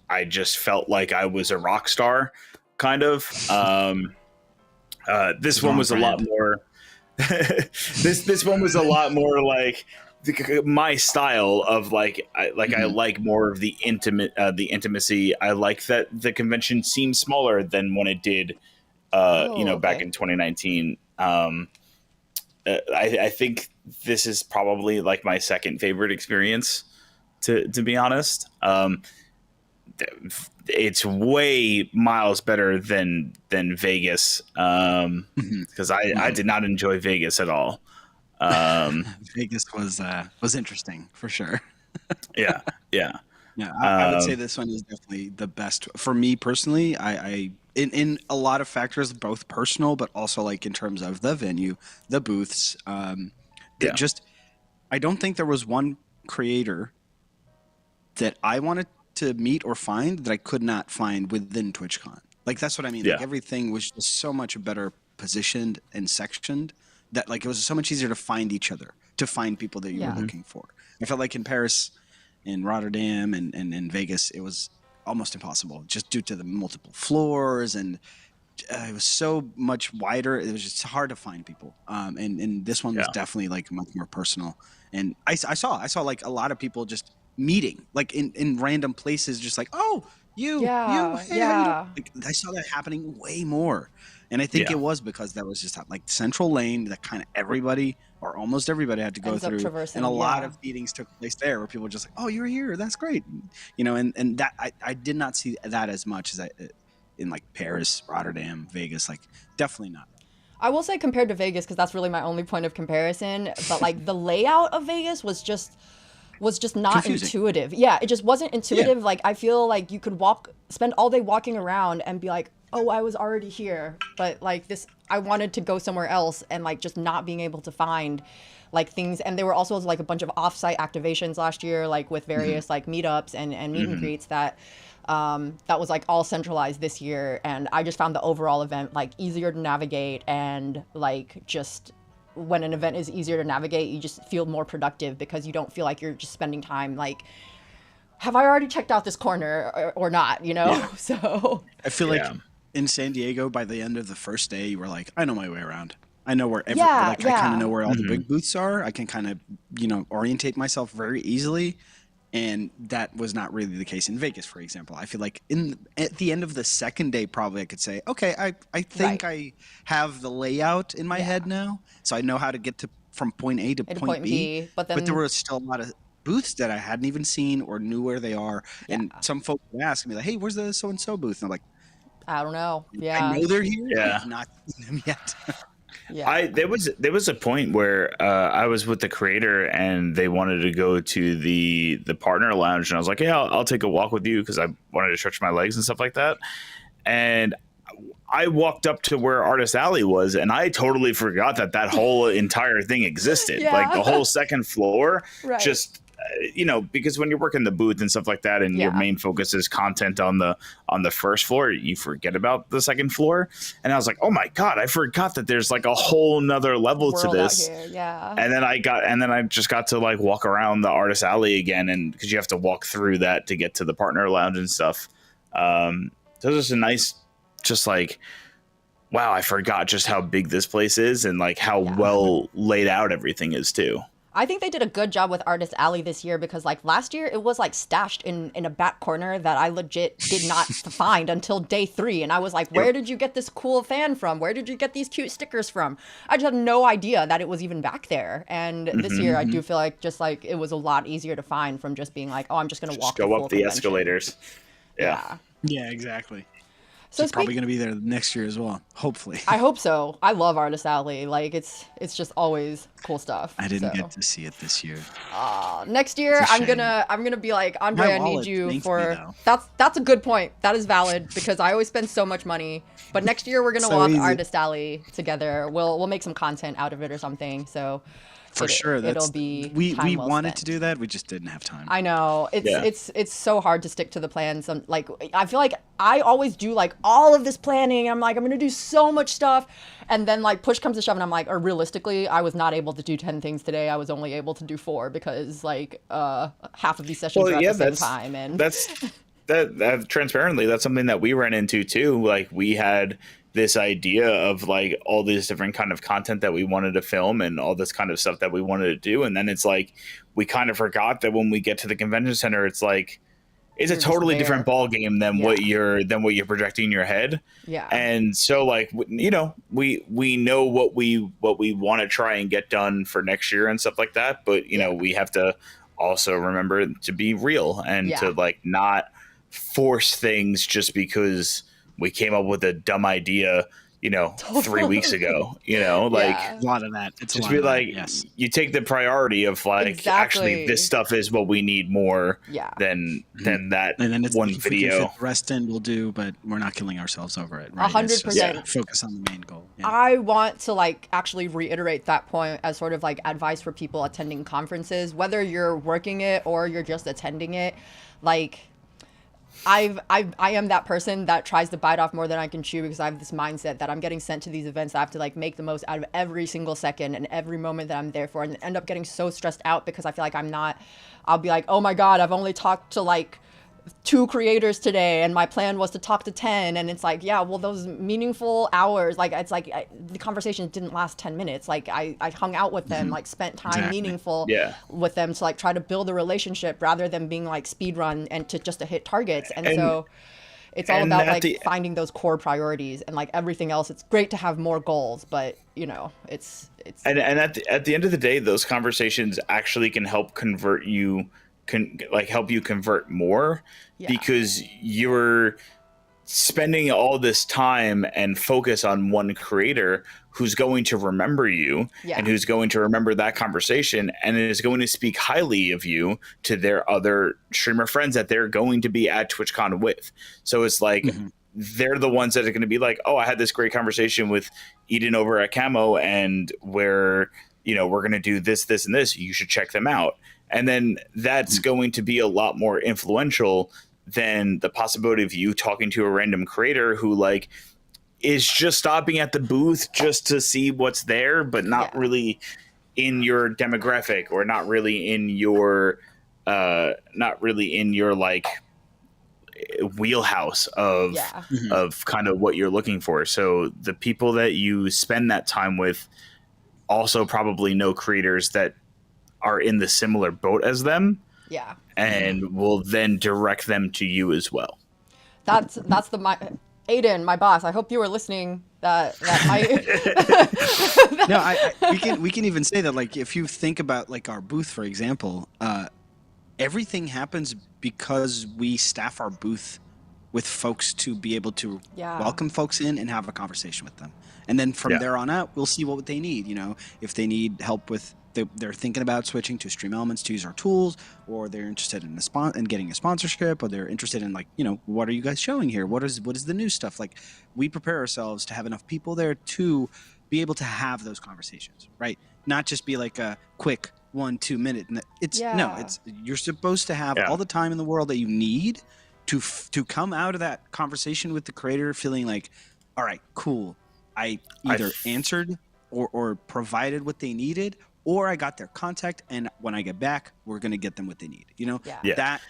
I just felt like I was a rock star, kind of. This one was a lot more. this one was a lot more like my style of like I like more of the intimacy. I like that the convention seemed smaller than when it did, back in 2019. I think this is probably like my second favorite experience, to be honest. It's way miles better than Vegas, because I did not enjoy Vegas at all. Vegas was interesting for sure. Yeah. I would say this one is definitely the best for me personally. I in a lot of factors, both personal but also like in terms of the venue, the booths. Just I don't think there was one creator that I wanted to meet or find that I could not find within TwitchCon. Like that's what I mean. Yeah. Like everything was just so much better positioned and sectioned that like it was so much easier to find each other, to find people that you were looking for. I felt like in Paris, in Rotterdam, and in Vegas, it was almost impossible just due to the multiple floors and it was so much wider. It was just hard to find people. And this one was definitely like much more personal. And I saw like a lot of people just meeting like in random places, just like, oh, you, hey, how you doing? Like, I saw that happening way more. And I think it was because that was just like central lane that kind of everybody or almost everybody had to go through. And a lot of meetings took place there where people were just like, oh, you were here. That's great. And that I did not see that as much as I in like Paris, Rotterdam, Vegas, like definitely not. I will say compared to Vegas, because that's really my only point of comparison, but like the layout of Vegas was just not confusing. Intuitive. Yeah, it just wasn't intuitive. Like I feel like you could spend all day walking around and be like, oh, I was already here. But like this, I wanted to go somewhere else and like just not being able to find like things. And there were also like a bunch of offsite activations last year, like with various like meetups and meet and greets that was like all centralized this year. And I just found the overall event like easier to navigate, and like just when an event is easier to navigate, you just feel more productive because you don't feel like you're just spending time like, have I already checked out this corner or not, So I feel like in San Diego, by the end of the first day, you were like, I know my way around. I know where I kind of know where all the big booths are. I can kind of, orientate myself very easily. And that was not really the case in Vegas, for example. I feel like at the end of the second day, probably I could say, okay, I think I have the layout in my head now. So I know how to get from point A to point B. But there were still a lot of booths that I hadn't even seen or knew where they are. And some folks would ask me like, hey, where's the so-and-so booth? And I'm like, I don't know. Yeah. I know they're here. Yeah. I have not seen them yet. There was a point where I was with the creator and they wanted to go to the partner lounge, and I was like, yeah, I'll take a walk with you because I wanted to stretch my legs and stuff like that. And I walked up to where Artist Alley was, and I totally forgot that whole entire thing existed. Like the whole second floor, just because when you're working the booth and stuff like that, and your main focus is content on the first floor, you forget about the second floor. And I was like, oh my god, I forgot that there's like a whole nother level to this. And then I just got to like walk around the Artist Alley again, and because you have to walk through that to get to the partner lounge and stuff. So it was just a nice, just like, wow, I forgot just how big this place is and like how well laid out everything is too. I think they did a good job with Artist Alley this year, because like last year it was like stashed in a back corner that I legit did not find until day 3. And I was like, where did you get this cool fan from? Where did you get these cute stickers from? I just had no idea that it was even back there. And this year I do feel like just like it was a lot easier to find from just being like, oh, I'm just going to walk go up the escalators. Yeah, exactly. So it's probably going to be there next year as well, hopefully. I hope so. I love Artist Alley. Like it's just always cool stuff. I didn't get to see it this year. Next year I'm gonna be like, Andre, I need you for that's a good point. That is valid, because I always spend so much money. But next year we're gonna walk Artist Alley together. We'll make some content out of it or something. So For sure. it'll be we time well wanted spent. to do that. We just didn't have time. I know Yeah. it's so hard to stick to the plans. Like I feel like I always do like all of this planning. I'm like I'm gonna do so much stuff, and then like push comes to shove, and I'm like, or realistically, I was not able to do 10 things today. I was only able to do 4 because like half of these sessions Well, are at yeah, the same time, and that transparently, that's something that we ran into too. Like we had this idea of like all these different kind of content that we wanted to film and all this kind of stuff that we wanted to do, and then it's like we kind of forgot that when we get to the convention center, it's like it's You're a just totally there. different ball game than Yeah. what you're projecting in your head. Yeah. And so like you know, we know what we want to try and get done for next year and stuff like that, but you know, we have to also remember to be real and to like not force things just because we came up with a dumb idea, you know, 3 weeks ago, you know, like Yeah. A lot of that. It's a just lot be of that, like, yes. you take the priority of like, actually, Exactly. this stuff is what we need more Yeah. than that And then it's one if we can video. fit the rest in, we'll do, but we're not killing ourselves over it. Right? It's just 100%. focus on the main goal. Yeah. I want to like actually reiterate that point as sort of like advice for people attending conferences, whether you're working it or you're just attending it. Like I am that person that tries to bite off more than I can chew because I have this mindset that I'm getting sent to these events. I have to like make the most out of every single second and every moment that I'm there for, and end up getting so stressed out because I feel like I'll be like, oh my God, I've only talked to like 2 creators today and my plan was to talk to 10, and it's like, yeah, well, those meaningful hours, like it's like the conversation didn't last 10 minutes. Like I hung out with them, like spent time Exactly. meaningful Yeah. with them to like try to build a relationship rather than being like speed run and to just to hit targets. And so it's all and about at like the- finding those core priorities, and like everything else, it's great to have more goals, but you know, it's And at the end of the day, those conversations actually can help convert you, help you convert more, Yeah. because you're spending all this time and focus on one creator who's going to remember you Yeah. and who's going to remember that conversation and is going to speak highly of you to their other streamer friends that they're going to be at TwitchCon with. So it's like they're the ones that are going to be like, oh, I had this great conversation with Eden over at Camo, and we're going to do this, this, and this. You should check them out. And then that's going to be a lot more influential than the possibility of you talking to a random creator who like is just stopping at the booth just to see what's there, but not really in your demographic, or not really in your like wheelhouse of of kind of what you're looking for. So the people that you spend that time with also probably know creators that are in the similar boat as them, and will then direct them to you as well. That's Aiden, my boss. I hope you were listening. That might. No, we can even say that, like, if you think about like our booth, for example, everything happens because we staff our booth with folks to be able to welcome folks in and have a conversation with them. And then from there on out, we'll see what they need. You know, if they need help with, they're thinking about switching to Stream Elements to use our tools, or they're interested in getting a sponsorship, or they're interested in, like, you know, what are you guys showing here? What is the new stuff? Like, we prepare ourselves to have enough people there to be able to have those conversations, right? Not just be like a quick 1-2 minute. It's you're supposed to have all the time in the world that you need to come out of that conversation with the creator feeling like, all right, cool, I either answered or provided what they needed, or I got their contact, and when I get back, we're going to get them what they need. You know, that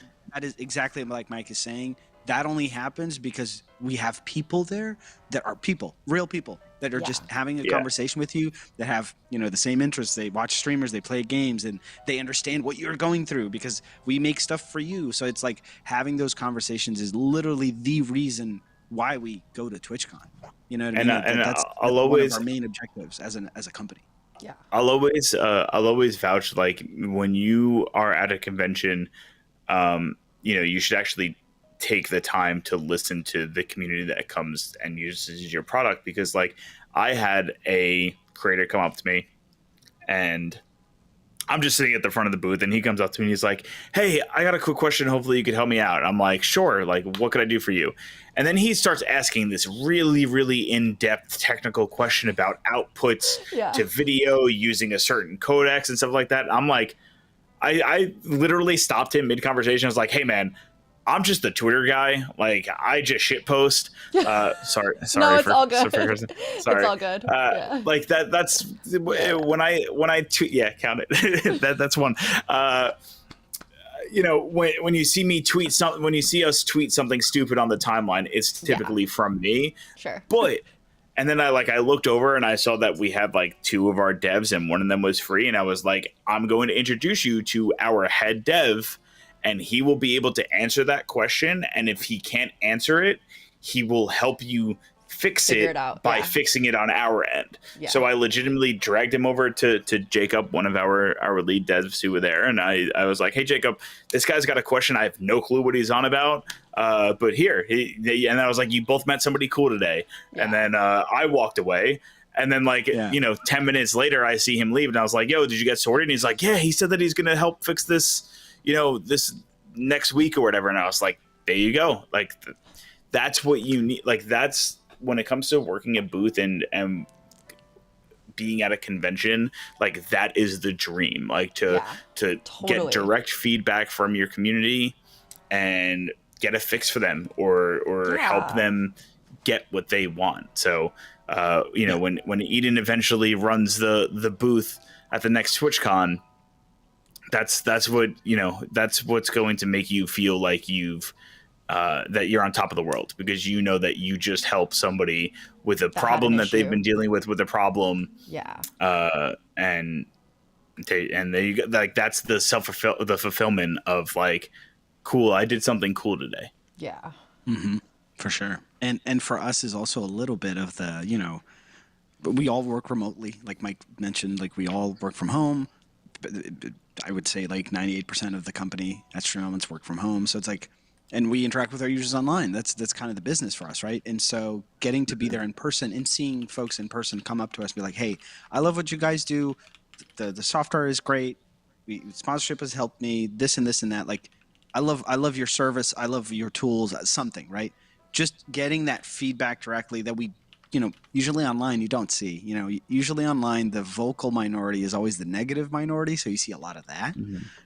is exactly like Mike is saying. That only happens because we have people there that are real people that are just having a conversation with you, that have, you know, the same interests. They watch streamers, they play games, and they understand what you're going through because we make stuff for you. So it's like having those conversations is literally the reason why we go to TwitchCon. You know what I mean? And that's I'll one always of our main objectives as a company. Yeah. I'll always vouch, like, when you are at a convention, you know, you should actually take the time to listen to the community that comes and uses your product, because, like, I had a creator come up to me and I'm just sitting at the front of the booth, and he comes up to me and he's like, "Hey, I got a quick question. Hopefully you could help me out." I'm like, "Sure. Like, what could I do for you?" And then he starts asking this really, really in-depth technical question about outputs to video using a certain codecs and stuff like that. I'm like, I literally stopped him mid-conversation. I was like, "Hey, man, I'm just the Twitter guy. Like, I just shitpost. Sorry. No, it's all good. Sorry. It's all good. Like that's when I tweet. Yeah, count it. That's one. You know, when you see me tweet something, when you see us tweet something stupid on the timeline, it's typically from me. Sure. But and then I looked over and I saw that we had like 2 of our devs and one of them was free, and I was like, I'm going to introduce you to our head dev, and he will be able to answer that question. And if he can't answer it, he will help you figure it out by fixing it on our end. Yeah. So I legitimately dragged him over to Jacob, one of our lead devs who were there. And I was like, "Hey, Jacob, this guy's got a question. I have no clue what he's on about. But here," and I was like, "You both met somebody cool today." Yeah. And then I walked away. And then, 10 minutes later, I see him leave. And I was like, "Yo, did you get sorted?" And he's like, "Yeah, he said that he's going to help fix this, this next week or whatever." And I was like, there you go. Like, that's what you need. Like, that's when it comes to working a booth and being at a convention, like, that is the dream. Like, to get direct feedback from your community and get a fix for them or help them get what they want. So, when Eden eventually runs the booth at the next TwitchCon, that's what's going to make you feel like you've that you're on top of the world, because you know that you just helped somebody with a problem that they've been dealing with a problem. Yeah. And there you go. Like, that's the fulfillment of like, cool, I did something cool today. Yeah. Mm-hmm. For sure. And for us is also a little bit of the, but we all work remotely. Like Mike mentioned, like, we all work from home. I would say like 98% of the company at Stream Elements work from home. So it's like, and we interact with our users online. That's kind of the business for us, right? And so getting to be there in person and seeing folks in person come up to us and be like, "Hey, I love what you guys do. The software is great. Sponsorship has helped me. This and this and that. Like, I love your service. I love your tools." Something, right? Just getting that feedback directly that we, usually online you don't see. Usually online the vocal minority is always the negative minority, so you see a lot of that,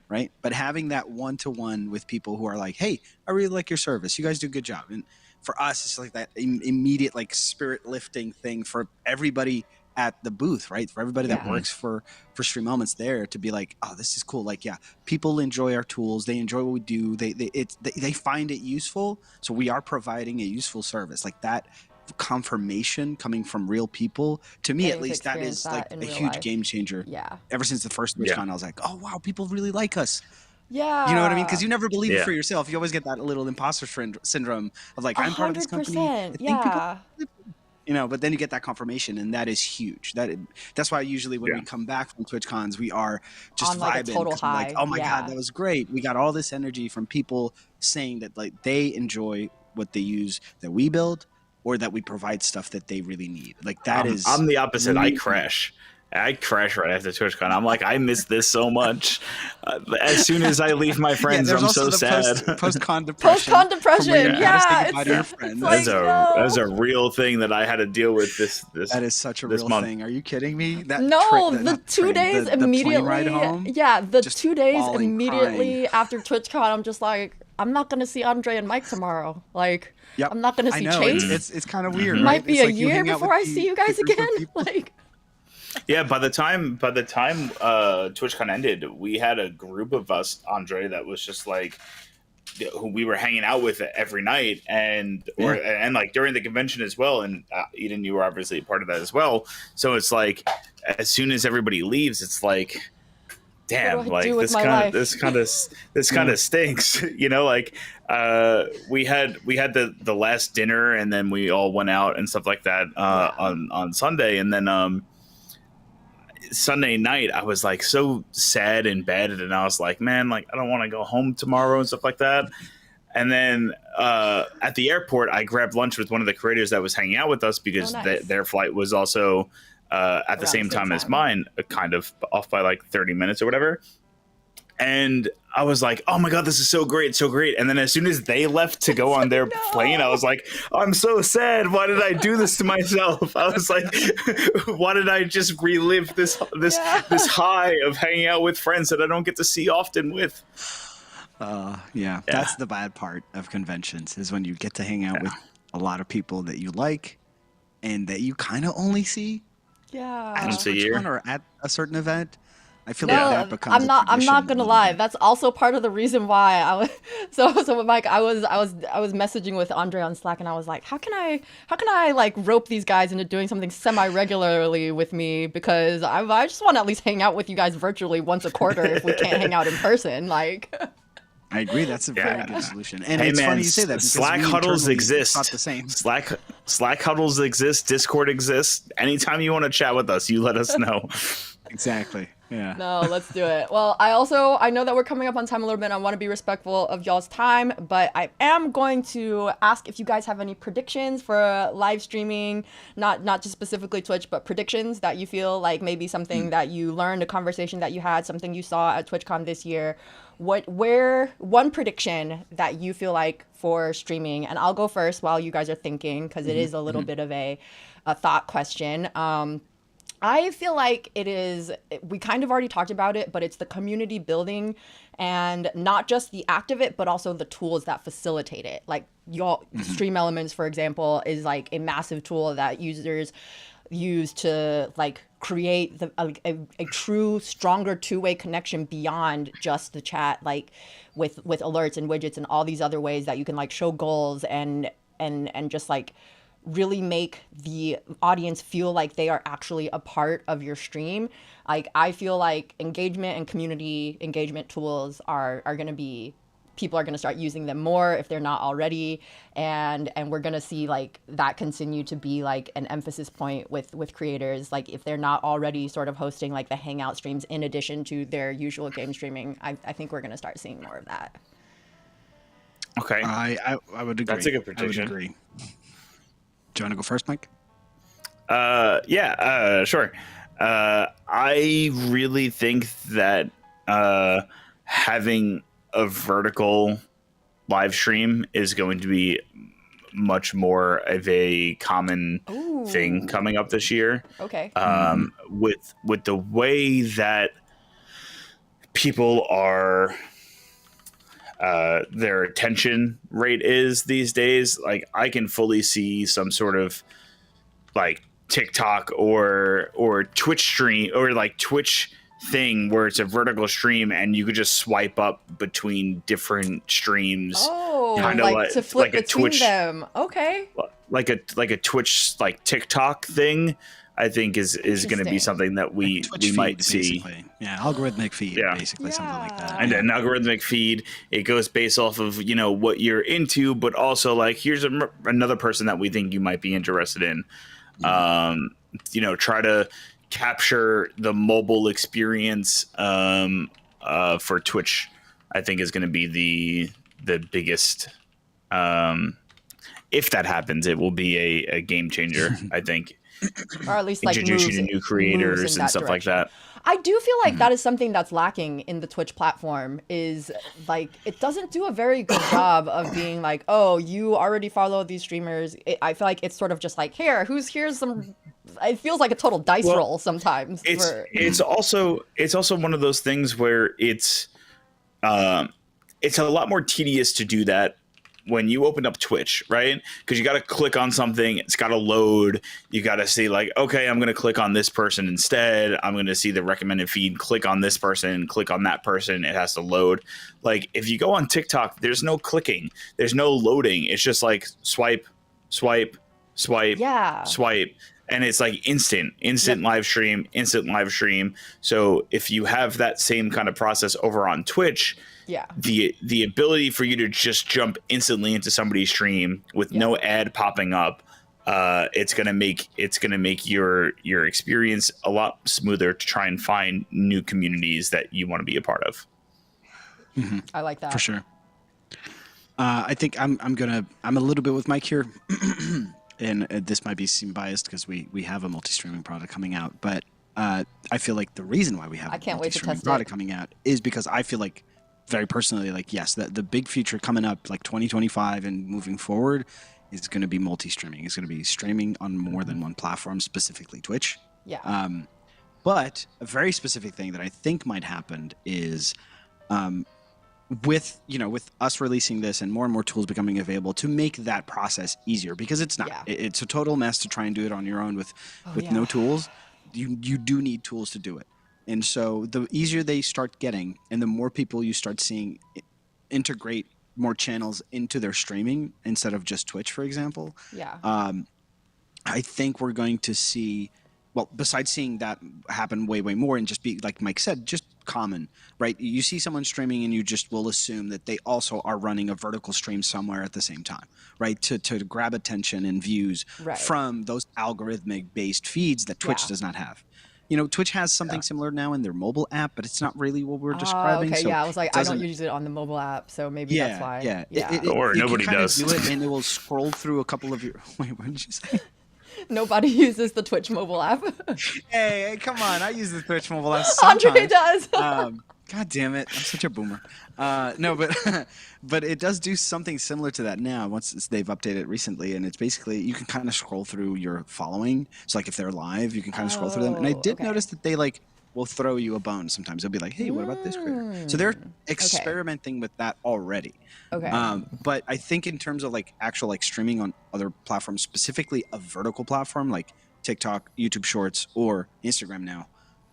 right? But having that one-to-one with people who are like, "Hey, I really like your service. You guys do a good job." And for us, it's like that immediate, like, spirit lifting thing for everybody at the booth, right? For everybody that works for Stream Elements there to be like, "Oh, this is cool." Like, people enjoy our tools. They enjoy what we do. They find it useful. So we are providing a useful service. Like, that confirmation coming from real people, to me at least, that is like a huge game changer. Yeah. Ever since the first TwitchCon, I was like, "Oh wow, people really like us." Yeah. You know what I mean? Because you never believe it for yourself. You always get that little imposter syndrome of like, "I'm part of this company. I think people," but then you get that confirmation, and that is huge. That's why usually when we come back from TwitchCons, we are just like vibing. A total high. Like, "Oh my God, that was great." We got all this energy from people saying that, like, they enjoy what they use that we build, or that we provide stuff that they really need. Like, that is... I'm the opposite. I crash right after TwitchCon. I'm like, I miss this so much. As soon as I leave my friends, I'm so sad. Post-con depression. That's a real thing that I had to deal with this That is such a real month. thing. Are you kidding me? The 2 days immediately. Ride home, the 2 days immediately after TwitchCon, I'm just like, I'm not going to see Andre and Mike tomorrow. Like, I'm not going to see Chase. It's kind of weird. Might be a year before I see you guys again. Like, yeah, by the time TwitchCon ended, we had a group of us, Andre, that was just like, who we were hanging out with every night, and like during the convention as well. And Eden, you were obviously a part of that as well. So it's like, as soon as everybody leaves, it's like, damn, like, this kind of stinks. Like, we had the last dinner, and then we all went out and stuff like that on Sunday, and then Sunday night I was like so sad and bad, and I was like, man, like, I don't want to go home tomorrow and stuff like that. And then at the airport, I grabbed lunch with one of the creators that was hanging out with us, because their flight was also at the same time as mine, kind of off by like 30 minutes or whatever. And I was like, oh my God, this is so great, so great. And then as soon as they left to go on their plane, I was like, I'm so sad. Why did I do this to myself? I was like, why did I just relive this high of hanging out with friends that I don't get to see often with? Yeah, that's the bad part of conventions, is when you get to hang out with a lot of people that you like and that you kind of only see at TwitchCon or at a certain event. I feel like that becomes I'm not gonna lie. That's also part of the reason why I was so with Mike. I was messaging with Andre on Slack, and I was like, how can I like rope these guys into doing something semi regularly with me, because I just want to at least hang out with you guys virtually once a quarter if we can't hang out in person. Like, I agree. That's a very good solution. And it's funny you say that, because Slack huddles exist. Not the same. Slack huddles exist. Discord exists. Anytime you want to chat with us, you let us know. Exactly. Yeah. No, let's do it. Well, I know that we're coming up on time a little bit. I want to be respectful of y'all's time, but I am going to ask if you guys have any predictions for live streaming, not just specifically Twitch, but predictions that you feel like maybe something that you learned, a conversation that you had, something you saw at TwitchCon this year. One prediction that you feel like for streaming, and I'll go first while you guys are thinking, because it is a little bit of a thought question. I feel like we kind of already talked about it, but it's the community building, and not just the act of it, but also the tools that facilitate it. Like Stream Elements, for example, is like a massive tool that users use to like create a true, stronger two-way connection beyond just the chat, like with alerts and widgets and all these other ways that you can like show goals and just like really make the audience feel like they are actually a part of your stream. Like, I feel like engagement and community engagement tools are going to be, people are going to start using them more if they're not already, and we're going to see like that continue to be like an emphasis point with creators. Like, if they're not already sort of hosting like the hangout streams in addition to their usual game streaming, I think we're going to start seeing more of that. Okay. I would agree. That's a good prediction. I would agree. Do you want to go first, Mike? Sure. I really think that having a vertical live stream is going to be much more of a common thing coming up this year. Okay. With the way that people are, their attention rate is these days, like I can fully see some sort of like TikTok or Twitch stream or like Twitch thing where it's a vertical stream and you could just swipe up between different streams. Oh, like to flip like between them. Okay. Like a Twitch like TikTok thing. I think is going to be something that we might see. Basically. Yeah, algorithmic feed, basically, something like that. And an algorithmic feed, it goes based off of, what you're into, but also like, here's another person that we think you might be interested in. Try to capture the mobile experience for Twitch, I think is going to be the biggest. If that happens, it will be a game changer, I think. Or at least like introduce you to new creators and stuff like that. I do feel like that is something that's lacking in the Twitch platform, is like it doesn't do a very good job of being like, oh, you already follow these streamers. I feel like it's sort of just like, here's some. It feels like a total dice roll sometimes. It's also one of those things where it's a lot more tedious to do that when you open up Twitch, right? Because you got to click on something, it's got to load. You got to see like, okay, I'm going to click on this person instead. I'm going to see the recommended feed, click on this person, click on that person. It has to load. Like if you go on TikTok, there's no clicking, there's no loading. It's just like swipe, swipe, swipe, swipe. And it's like instant live stream, instant live stream. So if you have that same kind of process over on Twitch, the ability for you to just jump instantly into somebody's stream with no ad popping up, it's gonna make your experience a lot smoother to try and find new communities that you want to be a part of. Mm-hmm. I like that for sure. I think I'm a little bit with Mike here. and this might be seem biased because we have a multi-streaming product coming out, but I feel like the reason why we have I a can't wait to multi-streaming test product it. coming out is because I feel like, very personally, like, yes, the big future coming up, like 2025 and moving forward, is going to be multi-streaming. It's going to be streaming on more than one platform, specifically Twitch. Yeah. But a very specific thing that I think might happen is, with us releasing this and more tools becoming available to make that process easier, because it's not. Yeah. It's a total mess to try and do it on your own with yeah. no tools. You do need tools to do it. And so the easier they start getting, and the more people you start seeing integrate more channels into their streaming instead of just Twitch, for example. Yeah. I think we're going to see, well, besides seeing that happen way more and just be, like Mike said, just common, right? You see someone streaming and you just will assume that they also are running a vertical stream somewhere at the same time, right? To grab attention and views Right. from those algorithmic based feeds that Twitch Yeah. does not have. Twitch has something similar now in their mobile app, but it's not really what we're describing. Okay, so yeah, I was like, it I don't doesn't- use it on the mobile app, so maybe that's why. Yeah. Don't worry, You can nobody kinda does. do it, and it will scroll through a couple of your. Wait, what did you say? Nobody uses the Twitch mobile app. Hey, come on! I use the Twitch mobile app Andre sometimes. does. God damn it! I'm such a boomer. No, but but it does do something similar to that now. Once they've updated it recently, and it's basically you can kind of scroll through your following. So like if they're live, you can kind of scroll through them. And I did okay. notice that they will throw you a bone sometimes. They'll be like, "Hey, what about this creator?" So they're experimenting with that already. Okay. But I think in terms of like actual like streaming on other platforms, specifically a vertical platform like TikTok, YouTube Shorts, or Instagram now,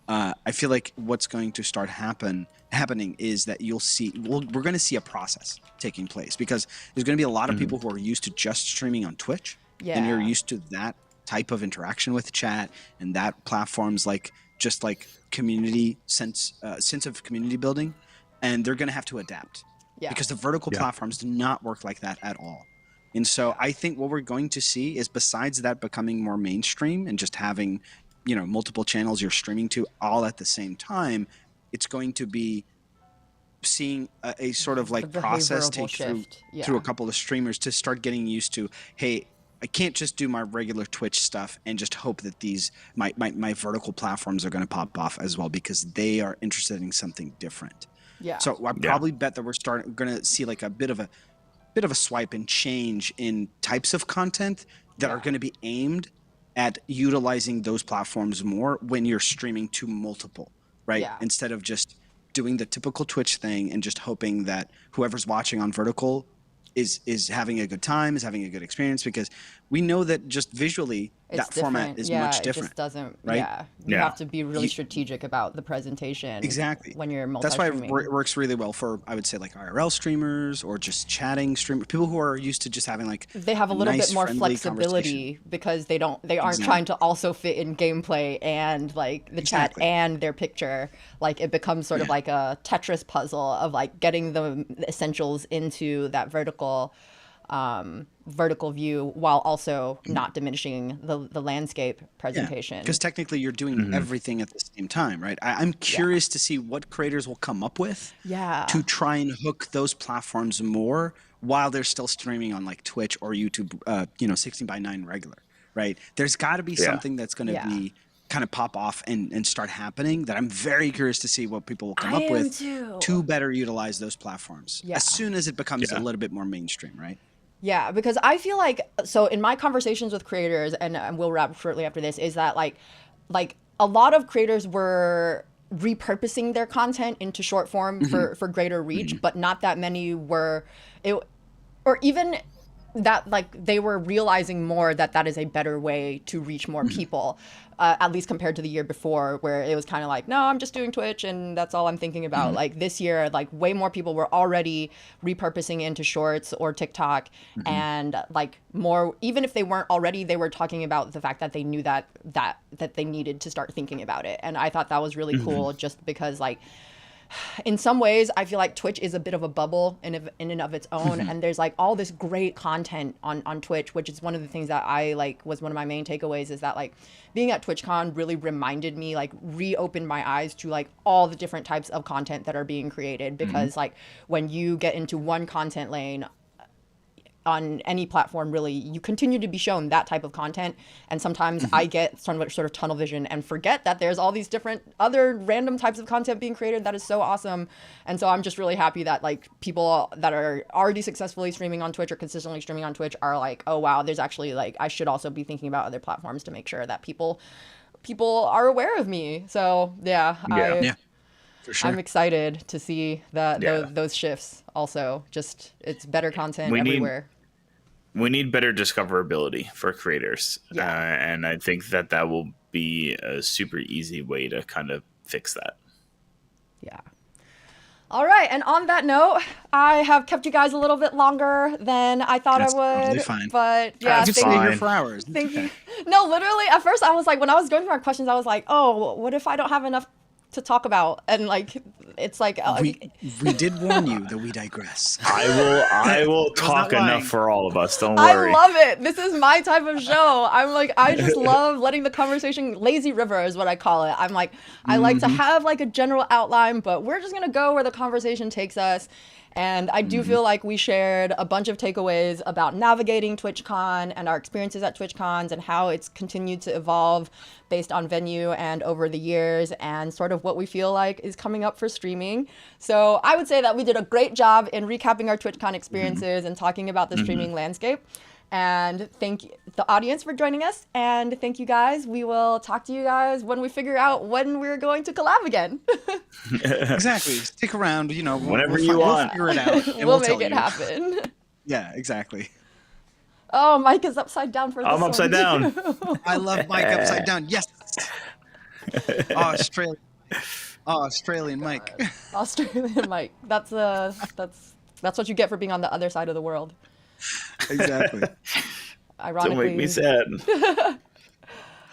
I feel like what's going to start happening is that you'll see we're going to see a process taking place, because there's going to be a lot of people who are used to just streaming on Twitch, and you're Yeah. used to that type of interaction with chat and that platforms like just like community sense of community building, and they're going to have to adapt. Yeah. Because the vertical platforms do not work like that at all. And so I think what we're going to see is, besides that becoming more mainstream and just having, multiple channels you're streaming to all at the same time, it's going to be seeing a sort of like The process behavioral take shift. through a couple of streamers to start getting used to, hey, I can't just do my regular Twitch stuff and just hope that these my vertical platforms are going to pop off as well, because they are interested in something different. Yeah. So I probably bet that we're going to see like a bit of a swipe and change in types of content that are going to be aimed at utilizing those platforms more when you're streaming to multiple, right? Yeah. Instead of just doing the typical Twitch thing and just hoping that whoever's watching on vertical is having a good time, is having a good experience, because we know that just visually It's that format different. is Yeah, much it different. just doesn't. right? Yeah. You Yeah. have to be really strategic about the presentation. Exactly. When you're That's why multi-streaming. it works really well for, I would say, like IRL streamers or just chatting streamers, people who are used to just having like They have a little nice, bit more friendly flexibility because they aren't Exactly. trying to also fit in gameplay and like the chat Exactly. and their picture. Like it becomes sort of like a Tetris puzzle of like getting the essentials into that vertical view while also not diminishing the landscape presentation. Because technically you're doing everything at the same time, right? I'm curious to see what creators will come up with Yeah. to try and hook those platforms more while they're still streaming on like Twitch or YouTube, 16:9 regular, right? There's got to be something that's going to Yeah. be kind of pop off and start happening that I'm very curious to see what people will come I up am with too. to better utilize those platforms Yeah. as soon as it becomes a little bit more mainstream, right? Yeah, because I feel like, so in my conversations with creators, and we'll wrap shortly after this, is that like a lot of creators were repurposing their content into short form for greater reach, but not that many were, or even that like they were realizing more that is a better way to reach more people, at least compared to the year before, where it was kind of like, no, I'm just doing Twitch and that's all I'm thinking about. Like this year, like way more people were already repurposing into shorts or TikTok, and like more, even if they weren't already, they were talking about the fact that they knew that they needed to start thinking about it. And I thought that was really cool, just because like, in some ways, I feel like Twitch is a bit of a bubble in and of its own, and there's like all this great content on Twitch, which is one of the things that I like was one of my main takeaways, is that like being at TwitchCon really reminded me, like reopened my eyes to like all the different types of content that are being created, because like when you get into one content lane, on any platform, really, you continue to be shown that type of content. And sometimes I get sort of tunnel vision and forget that there's all these different other random types of content being created that is so awesome. And so I'm just really happy that like people that are already successfully streaming on Twitch or consistently streaming on Twitch are like, oh wow, there's actually like, I should also be thinking about other platforms to make sure that people are aware of me. So yeah. For sure. I'm excited to see those shifts. Also, just it's better content everywhere. We need better discoverability for creators, and I think that will be a super easy way to kind of fix that. Yeah. All right, and on that note, I have kept you guys a little bit longer than I thought That's I would. totally fine. But yeah, You stay here for hours. Thank you. No, literally, at first I was like, when I was going through my questions, I was like, oh, what if I don't have enough to talk about? And it's like we did warn you that we digress. I will talk enough for all of us. Don't worry. I love it. This is my type of show. I'm like, I just love letting the conversation, lazy river is what I call it. I'm like, I like to have like a general outline, but we're just gonna go where the conversation takes us. And I do feel like we shared a bunch of takeaways about navigating TwitchCon and our experiences at TwitchCons and how it's continued to evolve based on venue and over the years, and sort of what we feel like is coming up for streaming. So I would say that we did a great job in recapping our TwitchCon experiences and talking about the streaming landscape. And thank you, the audience, for joining us. And thank you guys. We will talk to you guys when we figure out when we're going to collab again. Exactly. Stick around. Whenever you want. We'll figure it out. And we'll make it happen. Yeah, exactly. Oh, Mike is upside down for this I'm upside down. I love Mike upside down. Yes. Australian Mike. Australian Mike. That's what you get for being on the other side of the world. Exactly. Ironically. Don't make me sad.